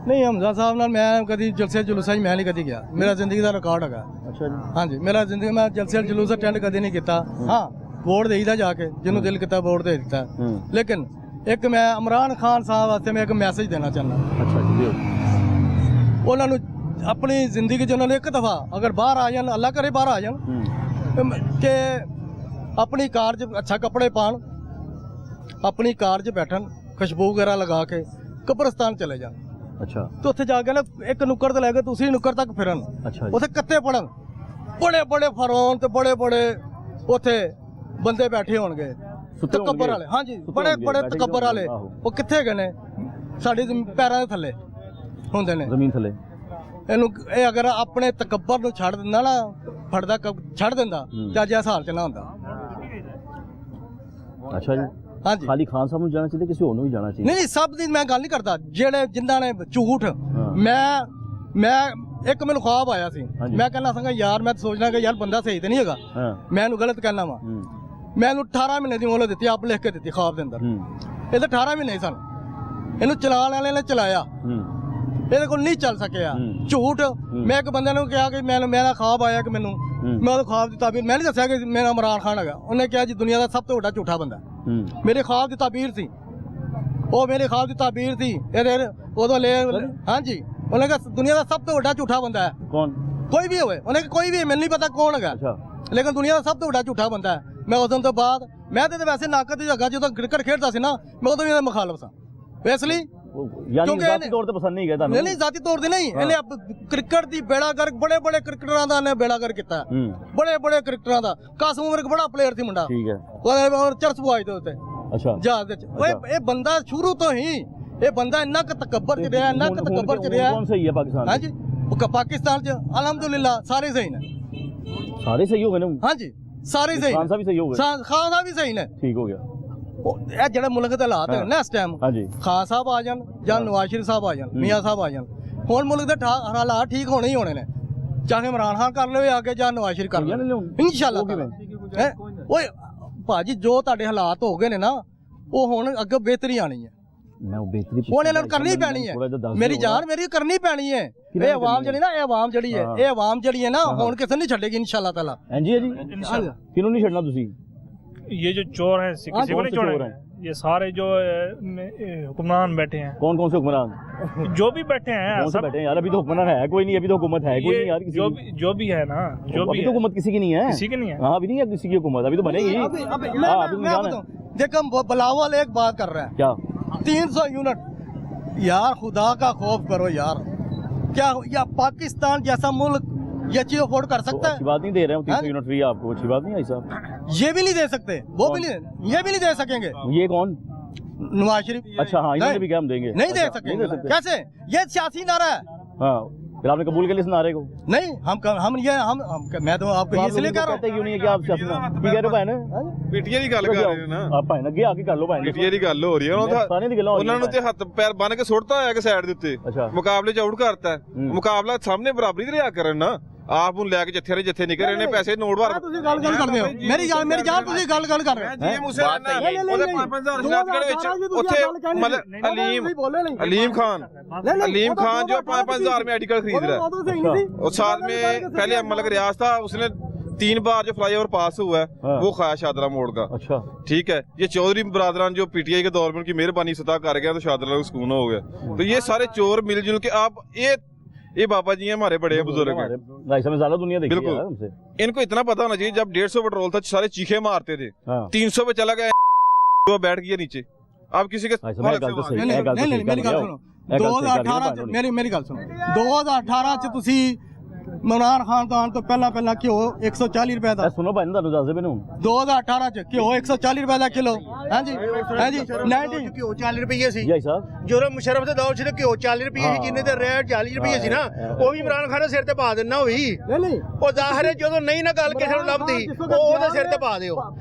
नहीं हमजा साहब नाल मैं कभी जलसे जुलूसा मैं नहीं कभी गया मेरा जिंदगी का रिकॉर्ड है। अच्छा जी हाँ जी मेरा जिंदगी में जलसे जुलूस अटेंड कभी नहीं किया। हाँ वोट देईदा जाके जिन्हों दिल किया वोट दे दिता लेकिन एक मैं इमरान खान साहब वास्ते मैं एक मैसेज देना चाहना। अच्छा जी उन्होंने अपनी जिंदगी च उन्होंने एक दफ़ा अगर बाहर आ जान अल्लाह करे बाहर आ जान कि अपनी कार च अच्छा कपड़े पान अपनी कार च बैठन खुशबू वगैरह लगा के कब्रिस्तान चले जान। अच्छा तो उत्थे जाके ना एक नुक्कड़ तो लैके दूसरी नुक्कड़ तक फिरन। अच्छा उत्थे कत्ते पड़न बड़े बड़े फरौन ते बड़े बड़े उत्थे बंदे बैठे होणगे तकब्बर वाले। हाँ जी बड़े बड़े तकब्बर वाले वो कित्थे गए ने साडी पैरां दे थल्ले हुंदे ने जमीन थल्ले। ਇਹਨੂੰ ਇਹ ਅਗਰ ਆਪਣੇ ਤਕੱਬਰ ਨੂੰ ਛੱਡ ਦਿੰਦਾ ਨਾ ਫੜਦਾ ਛੱਡ ਦਿੰਦਾ ਤੇ ਅੱਜ ਇਸ ਹਾਲ ਚ ਨਾ ਹੁੰਦਾ। ਅੱਛਾ ਜੀ हाँ जी खाली खान साहब ਨੂੰ ਜਾਣਾ ਚਾਹੀਦਾ ਕਿਸੇ ਹੋਰ ਨੂੰ ਵੀ ਜਾਣਾ ਚਾਹੀਦਾ। नहीं सब दी मैं गल नहीं करता ਜਿਹੜੇ ਜਿਨ੍ਹਾਂ ਨੇ ਝੂਠ मैं एक मैंने ख्वाब आया सी मैं कहना संगा यार मैं सोचना कि यार बंदा सही तो नहीं हैगा मैं इन्हू गलत कहना वा मैं इन्हू 18 महीने की मोहलत दी आप लिख के दी ख्वाब के अंदर ये तो 18 महीने सन इन्हू चलाने वाले ने चलाया ਇਹਦੇ ਕੋਲ ਨਹੀਂ ਚੱਲ ਸਕਿਆ ਝੂਠ। ਮੈਂ ਇੱਕ ਬੰਦੇ ਨੂੰ ਕਿਹਾ ਕਿ ਮੇਰਾ ख्वाब ਆਇਆ ਕਿ ਮੈਨੂੰ ਮੈਂ ਉਹਦੇ ख्वाब ਦੀ ਤਾਬੀਰ ਮੈਂ ਨਹੀਂ ਦੱਸਿਆ ਕਿ ਮੇਰਾ ਇਮਰਾਨ ਖਾਨ ਹੈਗਾ। ਉਹਨੇ ਕਿਹਾ ਜੀ ਦੁਨੀਆ ਦਾ ਸਭ ਤੋਂ ਵੱਡਾ ਝੂਠਾ ਬੰਦਾ ਮੇਰੇ ख्वाब ਦੀ ਤਾਬੀਰ ਸੀ ਉਹ ਮੇਰੇ ख्वाब ਦੀ ਤਾਬੀਰ ਸੀ ਇਹਦੇ ਉਦੋਂ ਲੈ। हाँ जी ਉਹਨੇ ਕਿਹਾ ਦੁਨੀਆ ਦਾ ਸਭ ਤੋਂ ਵੱਡਾ ਝੂਠਾ ਬੰਦਾ ਹੈ ਕੌਣ ਕੋਈ ਵੀ ਹੋਵੇ। ਉਹਨੇ ਕੋਈ ਵੀ ਮੈਨੂੰ ਨਹੀਂ ਪਤਾ ਕੌਣ ਹੈਗਾ ਲੇਕਿਨ ਦੁਨੀਆ ਦਾ ਸਭ ਤੋਂ ਵੱਡਾ ਝੂਠਾ ਬੰਦਾ ਹੈ। ਮੈਂ ਉਸ ਦਿਨ ਤੋਂ ਬਾਅਦ ਮੈਂ ਤੇ ਵੈਸੇ ਨਾਕਤ ਦੀ ਜਗ੍ਹਾ ਜਦੋਂ ਕ੍ਰਿਕਟ ਖੇਡਦਾ ਸੀ ਨਾ ਮੈਂ ਉਦੋਂ ਵੀ ਇਹਦਾ ਮੁਖਾਲਫ ਸਾਂ ਇਸ ਲਈ यानी जाती तौर पे पसंद नहीं करता नहीं जाती तौर पे नहीं इन्हें अब क्रिकेट दी बेड़ा गर्क बड़े बड़े क्रिकेटरां दा ने बेड़ा गर्क कीता बड़े बड़े क्रिकेटरां दा कासम उमर बड़ा प्लेयर थी मुंडा ठीक है और चर्च बुआई दे उत्ते अच्छा जहाज विच ओए ए बंदा शुरू तो ही ये बंदा इन्ना क तकब्बर च रहा इन्ना क तकब्बर च रहा कौन सही है पाकिस्तान? हां जी पाकिस्तान च अल्हम्दुलिल्लाह सारे सही ने सारे सही हो गए ना। हां जी सारे सही खान साहब भी सही हो गए खान साहब भी सही ने ठीक हो गया। ਇਹ ਜਿਹੜੇ ਮੁਲਕ ਦੇ ਹਾਲਾਤ ਹੈ ਨਾ ਇਸ ਟਾਈਮ ਖਾਨ ਸਾਹਿਬ ਆ ਜਾਣ ਜਾਂ ਨਵਾਜ਼ ਸ਼ਰੀਫ ਸਾਹਿਬ ਆ ਜਾਣ ਮੀਆਂ ਸਾਹਿਬ ਆ ਜਾਣ ਹੁਣ ਮੁਲਕ ਦੇ ਹਾਲਾਤ ਠੀਕ ਹੋਣੇ ਹੀ ਹੋਣੇ ਨੇ ਚਾਹੇ ਇਮਰਾਨ ਖਾਨ ਕਰ ਲਵੇ ਆ ਕੇ ਜਾਂ ਨਵਾਜ਼ ਸ਼ਰੀਫ ਕਰ ਲਵੇ ਇਨਸ਼ਾਅੱਲਾ। ਓਏ ਭਾਜੀ ਜੋ ਤੁਹਾਡੇ ਹਾਲਾਤ ਹੋ ਗਏ ਨੇ ਨਾ ਉਹ ਹੁਣ ਅੱਗੇ ਬਿਹਤਰੀ ਆਣੀ ਹੈ ਹੁਣ ਇਹਨਾਂ ਨੂੰ ਕਰਨੀ ਪੈਣੀ ਹੈ ਮੇਰੀ ਜਾਨ ਮੇਰੀ ਕਰਨੀ ਪੈਣੀ ਹੈ। ਇਹ ਆਵਾਮ ਜਿਹੜੀ ਨਾ ਇਹ ਆਵਾਮ ਜਿਹੜੀ ਹੈ ਨਾ ਹੁਣ ਕਿਸੇ ਨਹੀਂ ਛੱਡੇਗੀ ਇਨਸ਼ਾਅੱਲਾ ਤਾਲਾ। ਹਾਂਜੀ ਜੀ ਕਿਹਨੂੰ ਨਹੀਂ ਛੱਡਣਾ ਤੁਸੀਂ? ये जो चोर हैं किसी को नहीं छोड़े ये सारे जो हुक्मरान बैठे हैं। कौन कौन से हुक्मरान? जो भी बैठे हैं कौन से बैठे हैं यार? अभी तो हुक्मरान है कोई नहीं अभी तो हुकूमत है कोई नहीं यार जो भी है ना जो भी तो हुकूमत किसी की नहीं है किसी की नहीं है। हाँ अभी नहीं है किसी की हुकूमत अभी तो बनेगी। देखो बिलावल एक बात कर रहा है क्या 300 यूनिट यार खुदा का खौफ करो यार क्या या पाकिस्तान जैसा मुल्क ये चीज अफोर्ड कर सकता है? अच्छी बात नहीं दे रहे हैं 300 यूनिट फ्री आपको अच्छी बात नहीं है साहब। ये भी नहीं दे सकते वो भी नहीं ये भी नहीं दे सकेंगे। ये कौन? नवाज शरीफ। अच्छा हाँ इन्होंने भी क्या हम देंगे? नहीं दे सकेंगे कैसे? ये सियासी नारा है हाँ, फिर आपने कबूल कर लिया इस नारे को? नहीं, मैं तो आपको ये इसलिए कह रहा हूं क्यों नहीं है कि आप सियासी ना की कह रहे हो ਭੈਣ ਪੀਟੀਏ ਦੀ ਗੱਲ ਕਰ ਰਹੇ ਨੇ ਨਾ आप ਭੈਣ ਅੱਗੇ ਆ ਕੇ ਕਰ ਲਓ ਭੈਣ ਪੀਟੀਏ ਦੀ ਗੱਲ ਹੋ ਰਹੀ ਹੈ ਉਹਨਾਂ ਨੂੰ ਤੇ ਹੱਥ ਪੈਰ ਬੰਨ ਕੇ ਸੁੱਟਤਾ ਹੋਇਆ ਕਿ ਸਾਈਡ ਦੇ ਉੱਤੇ ਮੁਕਾਬਲੇ ਚ ਆਊਟ ਕਰਤਾ ਮੁਕਾਬਲਾ ਸਾਹਮਣੇ ਬਰਾਬਰੀ ਤੇ ਲਿਆ ਕਰਨ ਨਾ ਆਪ ਨੂੰ ਲੈ ਕੇ ਜਿੱਥੇ ਨਿਕਲ ਰਹੇ ਨੇ ਪੈਸੇ ਨੋਟ ਭਰ ਤੁਸੀਂ ਗੱਲ ਕਰਦੇ ਹੋ ਮੇਰੀ ਜਾਨ ਤੁਸੀਂ ਗੱਲ ਕਰ ਰਹੇ ਹੋ ਜੀ ਮੁਸਲਮਾਨ ਉਹਦੇ 5-5000 ਸ਼ਨਾਖਤ ਵਿੱਚ ਉੱਥੇ ਮਤਲਬ अलीम खान जो 5-5 में आर्टिकल खरीद रहा है और साथ में पहले मलक रियाज था उसने 3 बार जो फ्लाईओवर पास हुआ है वो खाया शादरा मोड़ का। अच्छा ठीक है, ये चौधरी बरादरान जो पीटीआई के दौर में उनकी मेहरबानी सतह कर गया तो शादरा को सुकून हो गया। तो ये सारे चोर मिलजुल के आप ये बाबा जी हमारे बड़े बुजुर्ग हैं, ज्यादा दुनिया देखी है बिल्कुल। इनको इतना पता होना चाहिए जब 150 पेट्रोल था सारे चीखे मारते थे, 300 पे चला गया बैठ गया नीचे। आप किसी के मेरी गल सुनो 2018 मेरी गल सुनो 2018 ਚ ਤੁਸੀਂ ਇਮਰਾਨ ਖਾਨ ਤੋਂ ਆਉਣ ਤੋਂ ਪਹਿਲਾਂ ਘਿਓ 140 ਰੁਪਏ ਦਾ ਸੁਣੋ ਭਾਈ ਤੁਹਾਨੂੰ ਦੱਸ ਦੇ ਮੈਨੂੰ 2018 ਚ ਘਿਓ 140 ਰੁਪਏ ਦਾ ਕਿਲੋ। ਹਾਂਜੀ 90 ਘਿਓ 40 ਰੁਪਏ ਸੀ ਜੀ ਸਾਹਿਬ, ਜਦੋਂ ਮੁਸ਼ਰਫ ਦੇ ਦੌਰ 'ਚ ਘਿਓ 40 ਰੁਪਏ ਸੀ, ਜਿੰਨੇ ਦੇ ਰੇਟ 40 ਰੁਪਏ ਸੀ ਨਾ, ਉਹ ਵੀ ਇਮਰਾਨ ਖਾਨ ਦੇ ਸਿਰ ਤੇ ਪਾ ਦੇਣਾ ਹੋਈ। ਉਹ ਜ਼ਾਹਿਰ ਹੈ ਜਦੋਂ ਨਹੀਂ ਨਾ ਗੱਲ ਕਿਸੇ ਨੂੰ ਲੱਭਦੀ ਉਹ ਉਹਦੇ ਸਿਰ ਤੇ ਪਾ ਦਿਓ।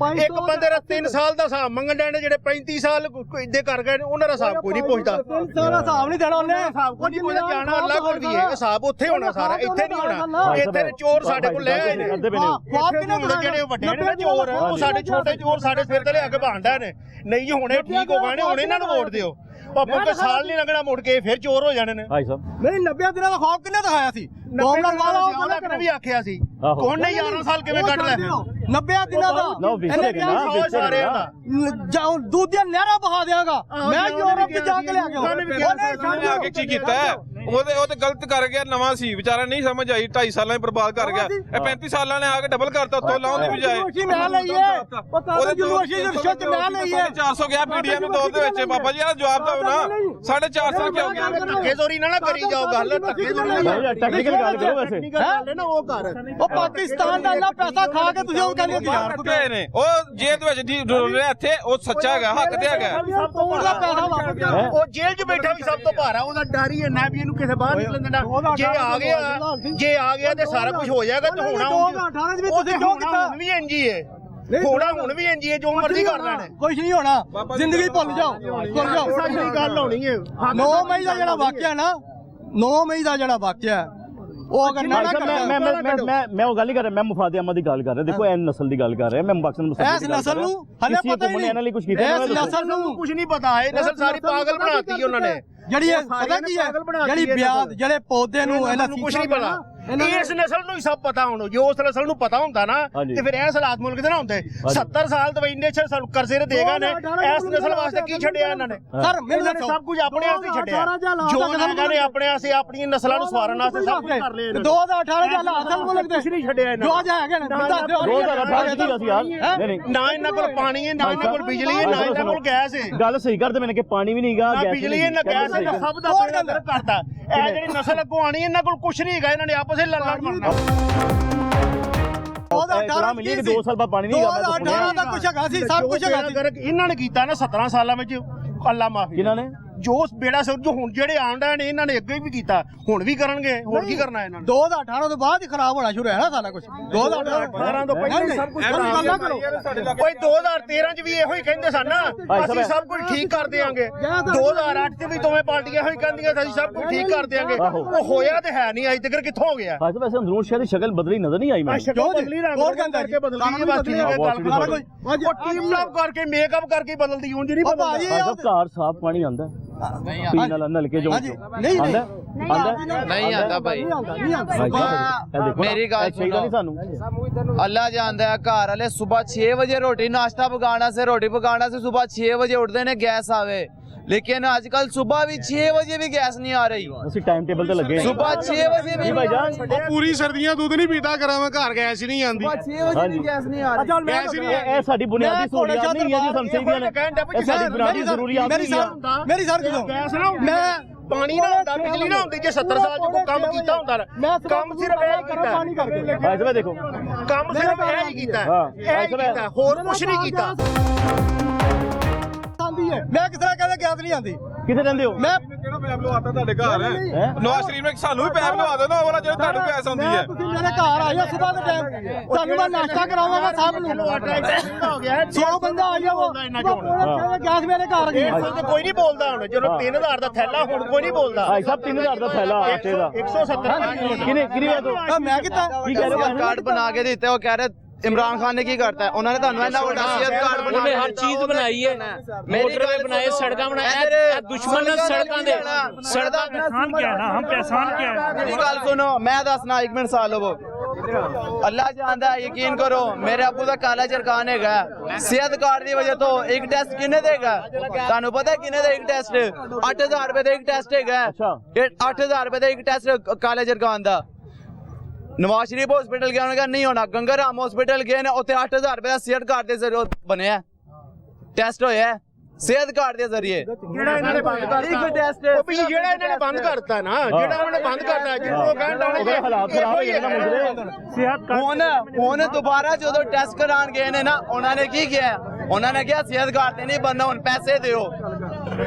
ਇੱਕ ਬੰਦੇ ਦਾ 3 ਸਾਲ ਦਾ ਹਿਸਾਬ ਮੰਗਣ ਡਏ ਨੇ, ਜਿਹੜੇ 35 ਸਾਲ ਇੱਦੇ ਕਰ ਗਏ ਨੇ ਉਹਨਾਂ ਦਾ ਹਿਸਾਬ ਕੋਈ ਨਹੀਂ ਪੁੱਛਦਾ। ਹਿਸਾਬ ਨਹੀਂ ਦੇਣਾ ਉਹਨੇ, ਹਿਸਾਬ ਕੋਈ ਨਹੀਂ ਪੁੱਛਦਾ, ਜਾਣਾ ਅੱਲਾ ਕੋਲ ਵੀ ਹੈ, ਹਿਸਾਬ ਉੱਥੇ ਹੋਣਾ ਸਾਰਾ, ਇੱਥੇ ਨਹੀਂ ਹੋਣਾ। ਇੱਥੇ ਦੇ ਚੋਰ ਸਾਡੇ ਕੋਲ ਲੈ ਆਏ ਨੇ, ਜਿਹੜੇ ਵੱਡੇ ਨੇ ਚੋਰ ਉਹ ਸਾਡੇ ਛੋਟੇ ਚੋਰ ਸਾਡੇ ਸਿਰ ਤੇ ਲਿਆ ਕੇ ਭਾਂਡਾ ਨੇ। ਨਹੀਂ ਹੁਣੇ ਠੀਕ ਹੋ ਗਏ ਨੇ, ਹੁਣ ਇਹਨਾਂ ਨੂੰ ਵੋਟ ਦਿਓ। ਕੋਈ ਸਾਲ ਨਹੀਂ ਲੱਗਣਾ ਮੁੜ ਕੇ ਫਿਰ ਚੋਰ ਹੋ ਜਾਣੇ ਨੇ। ਮੇਰੀ 90 ਦਿਨਾਂ ਦਾ ਖੌਫ ਕਿੰਨੇ ਦਿਖਾਇਆ ਸੀ? 2 ਮਿੰਟ ਬਾਅਦ ਉਹਨੇ ਵੀ ਆਖਿਆ ਸੀ ਕੌਣ ਨੇ 11 ਸਾਲ ਕਿਵੇਂ ਕੱਢ ਲੈ 90 ਦਿਨਾਂ ਦਾ ਦੂਜੇ ਨਹਿਰਾ ਬਹਾ ਦਿਆਂਗਾ ਮੈਂ ਯੂਰਪ ਚ ਜਾ ਕੇ ਲਿਆ ਕੇ ਕੀ ਕੀਤਾ ਉਹ ਤੇ ਗਲਤ ਕਰ ਗਿਆ। ਨਵਾਂ ਸੀ ਵਿਚਾਰਾ, ਨਹੀਂ ਸਮਝ ਆਈ, 2.5 ਸਾਲਾਂ ਹੀ ਬਰਬਾਦ ਕਰ ਗਿਆ। ਇਹ 35 ਸਾਲਾਂ ਨੇ ਆ ਕੇ ਡਬਲ ਕਰਤਾ ਉੱਤੋਂ ਲਾਉਣ ਦੀ ਬਜਾਏ। ਮੈਂ ਲਈਏ ਯੂਨੀਵਰਸਿਟੀ ਦੀ ਰਿਸ਼ਵਤ ਮੈਂ ਲਈਏ 400 ਗਿਆ ਪੀਡੀਐਮ ਦੇ ਦੌਰ ਦੇ ਵਿੱਚ। ਬਾਬਾ ਜੀ ਇਹਦਾ ਜਵਾਬ ਦਿਓ ਨਾ, 450 ਕਿਉਂ ਗਿਆ? ਧੱਕੇਜ਼ੋਰੀ ਨਾ ਕਰੀ ਜਾਓ, ਗੱਲ ਟੈਕਨੀਕਲ ਗੱਲ ਕਰੋ ਵੈਸੇ ਨਾ ਉਹ ਕਰ। ਉਹ ਪਾਕਿਸਤਾਨ ਦਾ ਇੰਨਾ ਪੈਸਾ ਖਾ ਕੇ ਤੁਸੀਂ ਉਹ ਕਹਿੰਦੇ ਕਿ ਯਾਰ ਕਿੱਥੇ ਨੇ ਉਹ ਜੇਲ੍ਹ ਦੇ ਵਿੱਚ ਡੁੱਲ ਰਿਹਾ, ਇੱਥੇ ਉਹ ਸੱਚਾ ਹੈਗਾ, ਹੱਕ ਤੇ ਹੈਗਾ। ਉਹਦਾ ਪੈਸਾ ਵਾਪਸ ਉਹ ਜੇਲ੍ਹ 'ਚ ਬੈਠਾ ਵੀ ਸਭ ਤੋਂ ਭਾਰਾ ਉਹਦਾ ਡਰ ਹੀ ਇੰਨਾ ਵੀ ਇਹਨੂੰ ਕਿਸੇ ਬਾਹਰ ਨਿਕਲਣ ਦੇਣਾ। ਜੇ ਆ ਗਿਆ ਤੇ ਸਾਰਾ ਕੁਝ ਹੋ ਜਾਏਗਾ। ਤੇ ਹੋਣਾ ਹੁਣ ਵੀ ਇੰਜੀ ਹੈ, ਹੁਣ ਵੀ ਇੰਜੀ ਹੈ, ਜੋ ਮਰਜ਼ੀ ਕਰ ਲੈਣਾ, ਕੁਝ ਨਹੀਂ ਹੋਣਾ। ਜ਼ਿੰਦਗੀ ਭੁੱਲ ਜਾਓ ਸਾਡੀ ਗੱਲ ਹੋਣੀ ਹੈ। 9 ਮਈ ਦਾ ਜਿਹੜਾ ਵਾਕਿਆ ਨਾ, 9 ਮਈ ਦਾ ਜਿਹੜਾ ਵਾਕਿਆ ਉਹ ਅਗਰ ਨਾ ਮੈਂ ਉਹ ਗੱਲ ਨਹੀਂ ਕਰ ਰਿਹਾ, ਮੈਂ ਮੁਫਾਦੇ ਅਹਿਮਦ ਦੀ ਗੱਲ ਕਰ ਰਿਹਾ। ਦੇਖੋ ਇਹ ਨਸਲ ਦੀ ਗੱਲ ਕਰ ਰਿਹਾ ਮੈਂ, ਇਸ ਨਸਲ ਨੂੰ ਹਲੇ ਪਤਾ ਹੀ ਨਹੀਂ, ਕੁਝ ਕੀਤਾ ਇਸ ਨਸਲ ਨੂੰ ਕੁਝ ਨਹੀਂ ਪਤਾ। ਇਹ ਨਸਲ ਸਾਰੀ ਪਾਗਲ ਬਣਾਤੀ ਉਹਨਾਂ ਨੇ। ਜਿਹੜੀ ਪਤਾ ਕੀ ਹੈ, ਜਿਹੜੀ ਬਿਆਦ ਜਿਹੜੇ ਪੌਦੇ ਨੂੰ ਇਹਨਾਂ ਕੁਝ ਨਹੀਂ ਪਤਾ। ਇਸ ਨਸਲ ਨੂੰ ਹੀ ਸਭ ਪਤਾ ਹੁਣ। ਜੋ ਉਸ ਨਸਲ ਨੂੰ ਪਤਾ ਹੁੰਦਾ ਨਾ ਤੇ ਫਿਰ ਇਹ ਹਾਲਾਤ ਮੁਲਕ ਦੇ ਨਾ ਹੁੰਦੇ। 70 ਸਾਲ ਦਵਾਈ ਨੇ ਸਾਨੂੰ ਕਰਜ਼ੇ ਤੇ ਦੇਗਾ ਨੇ। ਇਸ ਨਸਲ ਵਾਸਤੇ ਕੀ ਛੱਡਿਆ ਇਹਨਾਂ ਨੇ? ਸਰ ਇਹਨਾਂ ਨੇ ਸਭ ਕੁਝ ਆਪਣੇ ਵਾਸਤੇ ਛੱਡਿਆ। ਜੋ ਇਹਨਾਂ ਨੇ ਆਪਣੇ ਵਾਸਤੇ ਆਪਣੀਆਂ ਨਸਲਾਂ ਨੂੰ ਸਵਾਰਨ ਵਾਸਤੇ ਸਭ ਕੁਝ ਕਰ ਲਿਆ। 2018 ਦੇ ਹਾਲਾਤ ਮੁਲਕ ਦੇ ਕੁਝ ਨਹੀਂ ਛੱਡਿਆ ਇਹਨਾਂ ਨੇ। ਜੋ ਜਾ ਹੈਗੇ ਨੇ 2018 ਦੀ ਅਸੀਂ ਯਾਰ ਨਾ ਇਹਨਾਂ ਕੋਲ ਪਾਣੀ ਹੈ, ਨਾ ਇਹਨਾਂ ਕੋਲ ਬਿਜਲੀ ਹੈ, ਨਾ ਇਹਨਾਂ ਕੋਲ ਗੈਸ ਹੈ। ਗੱਲ ਸਹੀ ਕਰਦੇ ਮੈਨੇ ਕਿ ਪਾਣੀ ਵੀ ਨਹੀਂਗਾ, ਨਾ ਬਿਜਲੀ ਹੈ, ਨਾ ਗੈਸ ਹੈ, ਸਭ ਦਾ ਕਰਦਾ। ਇਹ ਜਿਹੜੀ ਨਸਲ ਅੱਗੋਂ ਆਣੀ ਇਹਨਾਂ ਕੋਲ ਕੁਝ ਨਹੀਂ ਹੈਗਾ। ਇਹਨਾਂ ਨੇ ਆਪਸ ਵਿੱਚ ਲੜ ਮਰਨਾ। 2018 ਮਿਲੀ 2 ਸਾਲ ਬਾਅਦ ਪਾਣੀ ਨਹੀਂ ਗਾ। 2018 ਦਾ ਕੁਝ ਹੈਗਾ ਸੀ, ਸਭ ਕੁਝ ਹੈਗਾ ਸੀ। ਇਹਨਾਂ ਨੇ ਕੀਤਾ ਨਾ 17 ਸਾਲਾਂ ਵਿੱਚ। ਅੱਲਾ ਮਾਫੀ। ਕਿਹਨਾਂ ਨੇ? ਜੋ ਬੇੜਾ ਸਰ ਜੋ ਹੁਣ ਜਿਹੜੇ ਆਂਡਾ ਨੇ ਇਹਨਾਂ ਨੇ ਅੱਗੇ ਵੀ ਕੀਤਾ, ਹੁਣ ਵੀ ਕਰਨਗੇ। ਹੋਰ ਕੀ ਕਰਨਾ ਇਹਨਾਂ ਨੇ? 2018 ਤੋਂ ਬਾਅਦ ਹੀ ਖਰਾਬ ਹੋਣਾ ਸ਼ੁਰੂ ਹੋਇਆ ਨਾ ਸਾਰਾ ਕੁਝ। 2018 ਤੋਂ ਪਹਿਲਾਂ ਸਭ ਕੁਝ ਖਰਾਬ ਕਰੋ। ਕੋਈ 2013 ਚ ਵੀ ਇਹੋ ਹੀ ਕਹਿੰਦੇ ਸਨ ਨਾ, ਅਸੀਂ ਸਭ ਕੁਝ ਠੀਕ ਕਰ ਦੇਵਾਂਗੇ। 2008 ਚ ਵੀ ਦੋਵੇਂ ਪਾਰਟੀਆਂ ਇਹੋ ਹੀ ਕਹਿੰਦੀਆਂ ਅਸੀਂ ਸਭ ਕੁਝ ਠੀਕ ਕਰ ਦੇਵਾਂਗੇ। ਉਹ ਹੋਇਆ ਤੇ ਹੈ ਨਹੀਂ, ਅਜੇ ਤੱਕ ਕਿੱਥੋਂ ਹੋ ਗਿਆ? ਵੈਸੇ ਅੰਦਰੂਨ ਸ਼ਹਿਰ ਦੀ ਸ਼ਕਲ ਬਦਲੀ ਨਜ਼ਰ ਨਹੀਂ ਆਈ ਮੈਨੂੰ। ਕਿਉਂ ਬਦਲੀ? ਰੰਗ ਕਰਕੇ ਬਦਲਦੀ ਹੈ ਬਸ। ਉਹ ਟੀਮ ਲਾਪ ਕਰਕੇ ਮੇਕਅਪ ਕਰਕੇ ਬਦਲਦੀ ਉਂਝ ਨਹੀਂ ਬਦਲਦੀ। ਘਰ ਸਾਫ ਪਾਣੀ ਆਂਦਾ ਪੀਣ ਵਾਲਾ ਨਲਕੇ ਜੋ ਨਹੀਂ ਆਂਦਾ ਭਾਈ। ਮੇਰੀ ਗੱਲ ਸੁਣੋ, ਸਾਨੂੰ ਅੱਲਾ ਜਾਣਦਾ ਹੈ। ਘਰ ਵਾਲੇ ਸਵੇਰ 6 ਵਜੇ ਰੋਟੀ ਨਾਸ਼ਤਾ ਪਕਾਣਾ ਸੇ सुबह 6 ਵਜੇ ਉੱਠਦੇ ਨੇ ਗੈਸ ਆਵੇ। लेकिन आजकल सुबह भी 6 बजे भी गैस नहीं आ रही। ਅਸੀਂ ਟਾਈਮ ਟੇਬਲ ਤੇ ਲੱਗੇ सुबह 6 बजे भी ਭਾਈ ਜਾਨ ਉਹ ਪੂਰੀ ਸਰਦੀਆਂ ਦੁੱਧ ਨਹੀਂ ਪੀਤਾ ਕਰਾਵਾਂ, ਘਰ ਗੈਸ ਹੀ ਨਹੀਂ ਆਂਦੀ। 6 बजे भी गैस नहीं आ रही। ਗੈਸ ਹੀ ਨਹੀਂ। ਇਹ ਸਾਡੀ ਬੁਨਿਆਦੀ ਸਹੂਲੀਅਤ ਨਹੀਂ ਹੈ ਜੀ, ਸਾਨੂੰ ਚਾਹੀਦੀਆਂ ਨੇ। ਇਹ ਸਾਡੀ ਬੁਨਿਆਦੀ ਜ਼ਰੂਰੀਅਤ ਨਹੀਂ ਹੈ। ਮੇਰੀ ਸਰ ਕਿਉਂ ਗੈਸ ਨਾ ਮੈਂ ਪਾਣੀ ਨਾ ਹੁੰਦਾ, ਬਿਜਲੀ ਨਾ ਹੁੰਦੀ। ਜੇ 70 ਸਾਲ ਚ ਕੋਈ ਕੰਮ ਕੀਤਾ ਹੁੰਦਾ ਨਾ, ਕੰਮ ਸਿਰਫ ਇਹ ਹੀ ਕੀਤਾ। ਭਾਈ ਸਾਹਿਬ ਦੇਖੋ ਕੰਮ ਸਿਰਫ ਇਹ ਹੀ ਕੀਤਾ, ਹੋਰ ਕੁਝ ਨਹੀਂ ਕੀਤਾ। ਆਂਦੀ ਹੈ। ਮੈਂ ਕਿਸ ਤਰ੍ਹਾਂ ਕਹਿੰਦਾ ਗੈਸ ਨਹੀਂ ਆਂਦੀ? ਕਿੱਥੇ ਰਹਿੰਦੇ ਹੋ? ਮੈਂ ਨਾ ਪੈਪ ਲਵਾਤਾ ਤੁਹਾਡੇ ਘਰ ਹੈ ਨਵਾਜ਼ ਸ਼ਰੀਫ ਨੇ ਸਾਨੂੰ ਵੀ ਪੈਪ ਲਵਾ ਦਿਓ ਨਾ ਉਹ ਵਾਲਾ ਜਿਹੜਾ ਤੁਹਾਨੂੰ ਗੈਸ ਆਉਂਦੀ ਹੈ ਤੁਸੀਂ ਮੇਰੇ ਘਰ ਆਇਓ ਸਵੇਰ ਦੇ ਟਾਈਮ ਤੁਹਾਨੂੰ ਮੈਂ ਨਾਸ਼ਤਾ ਕਰਾਵਾਂਗਾ ਸਭ ਨੂੰ ਹੋ ਗਿਆ 100 ਬੰਦਾ ਆ ਜਾਓ ਗੈਸ ਮੇਰੇ ਘਰ ਗਈ ਕੋਈ ਨਹੀਂ ਬੋਲਦਾ ਹੁਣ ਜਦੋਂ 3000 ਦਾ ਥੈਲਾ ਹੁਣ ਕੋਈ ਨਹੀਂ ਬੋਲਦਾ ਭਾਈ ਸਾਹਿਬ 3000 ਦਾ ਥੈਲਾ ਆਟੇ ਦਾ 170 ਕਿਹਨੇ ਬਾਤ ਮੈਂ ਕੀਤਾ ਕੀ ਕਹਿ ਰਹੇ ਹੋ कार्ड बना के देते हो कह रहे इमरान खान ने की करता है उन्होंने ਤੁਹਾਨੂੰ ਇੰਨਾ ਵੱਡਾ ਸਿਹਤ ਕਾਰਡ ਬਣਾ ਕੇ ਹਰ ਚੀਜ਼ ਬਣਾਈ ਹੈ ਮੋਟਰਵੇ ਬਣਾਏ ਸੜਕਾਂ ਬਣਾਏ ਦੁਸ਼ਮਣ ਸੜਕਾਂ ਦੇ ਸੜਕਾਂ पहचान क्या है ना हम पहचान क्या है मेरी गल सुनो मैं दसना 1 मिनट साल हो अल्लाह जानदा है यकीन करो मेरे अबू ਦਾ ਕਾਲਾ ਚਰਕਾਨ ਹੈਗਾ ਸਿਹਤ ਕਾਰਡ ਦੀ ਵਜ੍ਹਾ ਤੋਂ ਇੱਕ ਟੈਸਟ ਕਿੰਨੇ ਦੇਗਾ ਤੁਹਾਨੂੰ ਪਤਾ ਕਿੰਨੇ ਦਾ ਇੱਕ ਟੈਸਟ 8000 ਰੁਪਏ ਦਾ ਇੱਕ ਟੈਸਟ ਹੈਗਾ ਇਹ 8000 ਰੁਪਏ ਦਾ ਇੱਕ ਟੈਸਟ ਕਾਲਾ ਚਰਕਾਨ ਦਾ नवाज शरीफ हॉस्पिटल गया उन्होंने कहा नहीं होना गंगा राम हॉस्पिटल गए ने उत्थे 8000 रुपए का सेहत कार्ड के जरिए बने टेस्ट होया सेहत कार्ड के जरिए ਜਿਹੜਾ ਇਹਨਾਂ ਨੇ ਬੰਦ ਕਰਤਾ ਉਹ ਵੀ ਜਿਹੜਾ ਇਹਨਾਂ ਨੇ ਬੰਦ ਕਰਤਾ ਨਾ ਜਿਹੜਾ ਉਹਨਾਂ ਨੇ ਬੰਦ ਕਰਤਾ ਜਿਹਨੂੰ ਕਹਿੰਦਾ ਉਹਨੇ ਹਾਲਾਤ ਖਰਾਬ ਹੋ ਗਏ ਨਾ ਮੁੰਡੇ ਹੁਣ ਦੁਬਾਰਾ ਜਦੋਂ ਟੈਸਟ ਕਰਾਉਣ ਗਏ ਨੇ ਨਾ ਉਹਨਾਂ ਨੇ ਕੀ ਕਿਹਾ ਉਹਨਾਂ ਨੇ ਕਿਹਾ सेहत कार्ड ਤੇ ਨਹੀਂ बनना ਹੁਣ पैसे ਦਿਓ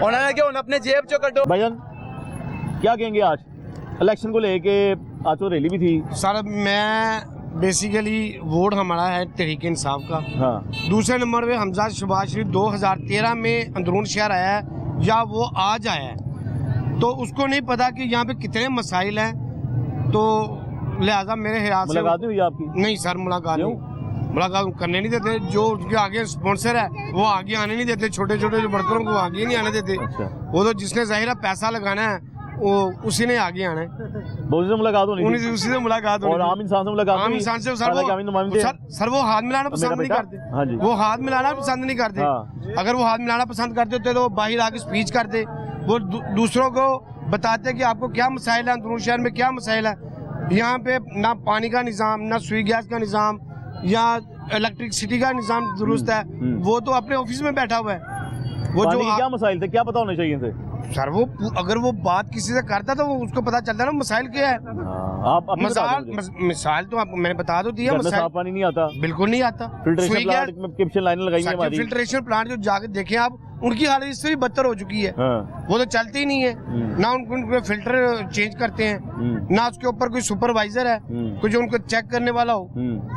ਉਹਨਾਂ ਨੇ ਕਿਹਾ ਹੁਣ अपने जेब चो कटो भाईजान क्या कहेंगे आज इलेक्शन को लेके आज तो रैली भी थी सर मैं बेसिकली वोट हमारा है तहरीक इंसाफ का। हाँ। दूसरे नंबर पे हमजा शहबाज शरीफ 2013 में अंदरून शहर आया है या वो आज आया है तो उसको नहीं पता कि यहाँ पे कितने मसाइल हैं तो लिहाजा मेरे ख्याल से मुलाकात नहीं हुई आपकी? नहीं सर मुलाकात नहीं मुलाकात करने नहीं देते जो उनके आगे स्पॉन्सर है वो आगे आने नहीं देते छोटे छोटे जो वर्करों को आगे नहीं आने देते वो तो जिसने जाहिर पैसा लगाना है वो उसी ने आगे आना है उसी से मुलाकात होनी थी उसी से मुलाकात होनी और आम इंसान से मुलाकात आम इंसान से सर वो हाथ मिलाना पसंद नहीं करते हाँ जी वो हाथ मिलाना पसंद नहीं करते अगर वो हाथ मिलाना पसंद करते होते तो बाहर आके स्पीच करते वो दूसरों को बताते कि आपको क्या मसाइल है अंदरून शहर में क्या मसाइल है यहाँ पे ना पानी का निज़ाम ना सुई गैस का निज़ाम या इलेक्ट्रिसिटी का निज़ाम दुरुस्त है वो तो अपने ऑफिस में बैठा हुआ है वो जो क्या मसाइल थे क्या पता होने चाहिए थे सर वो अगर वो बात किसी से करता तो वो उसको पता चलता ना मसाइल क्या है आप मिसाल तो आपको मैंने बता दो दिया साफ पानी नहीं आता बिल्कुल नहीं आता फिल्ट्रेशन प्लांट में किप्शन लाइन लगाई है हमारी फिल्ट्रेशन प्लांट जो जाके देखें आप उनकी हालत इससे भी बदतर हो चुकी है वो तो चलती ही नहीं है ना उनको फिल्टर चेंज करते हैं ना उसके ऊपर कोई सुपरवाइजर है कोई जो उनको चेक करने वाला हो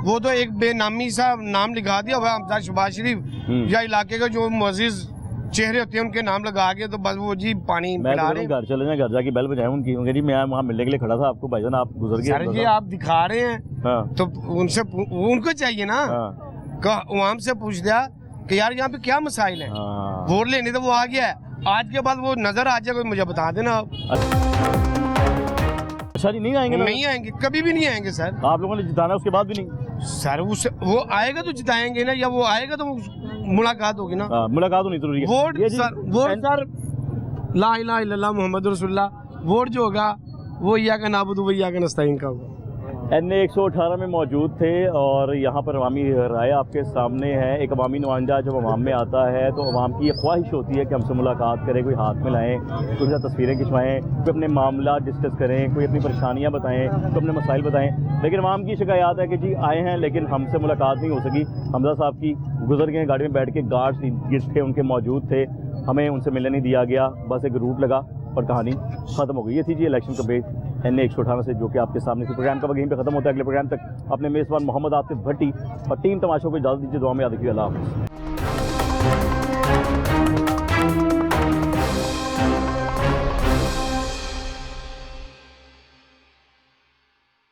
वो तो एक बेनामी सा नाम लिखा दिया हुआ हमजा शहबाज शरीफ या इलाके का जो मुअज़्ज़िज़ चेहरे होते हैं उनके नाम लगा के तो बस वो जी पानी पिला रहे हैं। घर चले जाए घर जाके बेल बजाए उनकी जी मैं वहाँ मिलने के लिए खड़ा था आपको भाईजान आप गुजर गए सर जी आप दिखा रहे हैं तो उनसे उनको चाहिए ना वहाँ से पूछ दिया कि यार यहाँ पे क्या मसाइल है वोट लेने तो वो आ गया है आज के बाद वो नजर आ जाए मुझे बता देना अच्छा जी नहीं आएंगे नहीं आएंगे कभी भी नहीं आएंगे सर आप लोगों ने जिताना उसके बाद भी नहीं सर उस वो आएगा तो जिताएंगे ना या वो आएगा तो मुलाकात होगी ना मुलाकात होनी जरूरी है वोट सर ला इलाहा इल्लल्लाह मोहम्मद रसूलुल्लाह वोट जो होगा वो या का नाबुदु व या का नस्ताइन का होगा NA 118 में मौजूद थे और यहाँ पर अवामी राय आपके सामने है एक अवामी नुमाइंदा जब अवाम में आता है तो अवाम की ये ख्वाहिश होती है कि हमसे मुलाकात करें कोई हाथ मिलाएं कोई साथ तस्वीरें खिंचवाएं कोई अपने मामला डिस्कस करें कोई अपनी परेशानियाँ बताएं कोई अपने मसाइल बताएं लेकिन अवाम की शिकायत है कि जी आए हैं लेकिन हमसे मुलाकात नहीं हो सकी हमजा साहब की गुजर गए गाड़ी में बैठ के गार्ड्स थे उनके मौजूद थे हमें उनसे मिलने नहीं दिया गया बस एक रूट लगा और कहानी ख़त्म हो गई ये थी जी इलेक्शन कवरेज NA 118 से जो कि आपके सामने से प्रोग्राम का वक्त यहीं पे ख़त्म होता है अगले प्रोग्राम तक अपने मेज़बान मोहम्मद आतिफ भट्टी और टीम तमाशों को इजाज़त दीजिए दुआ में याद रखिए अल्लाह हाफ़िज़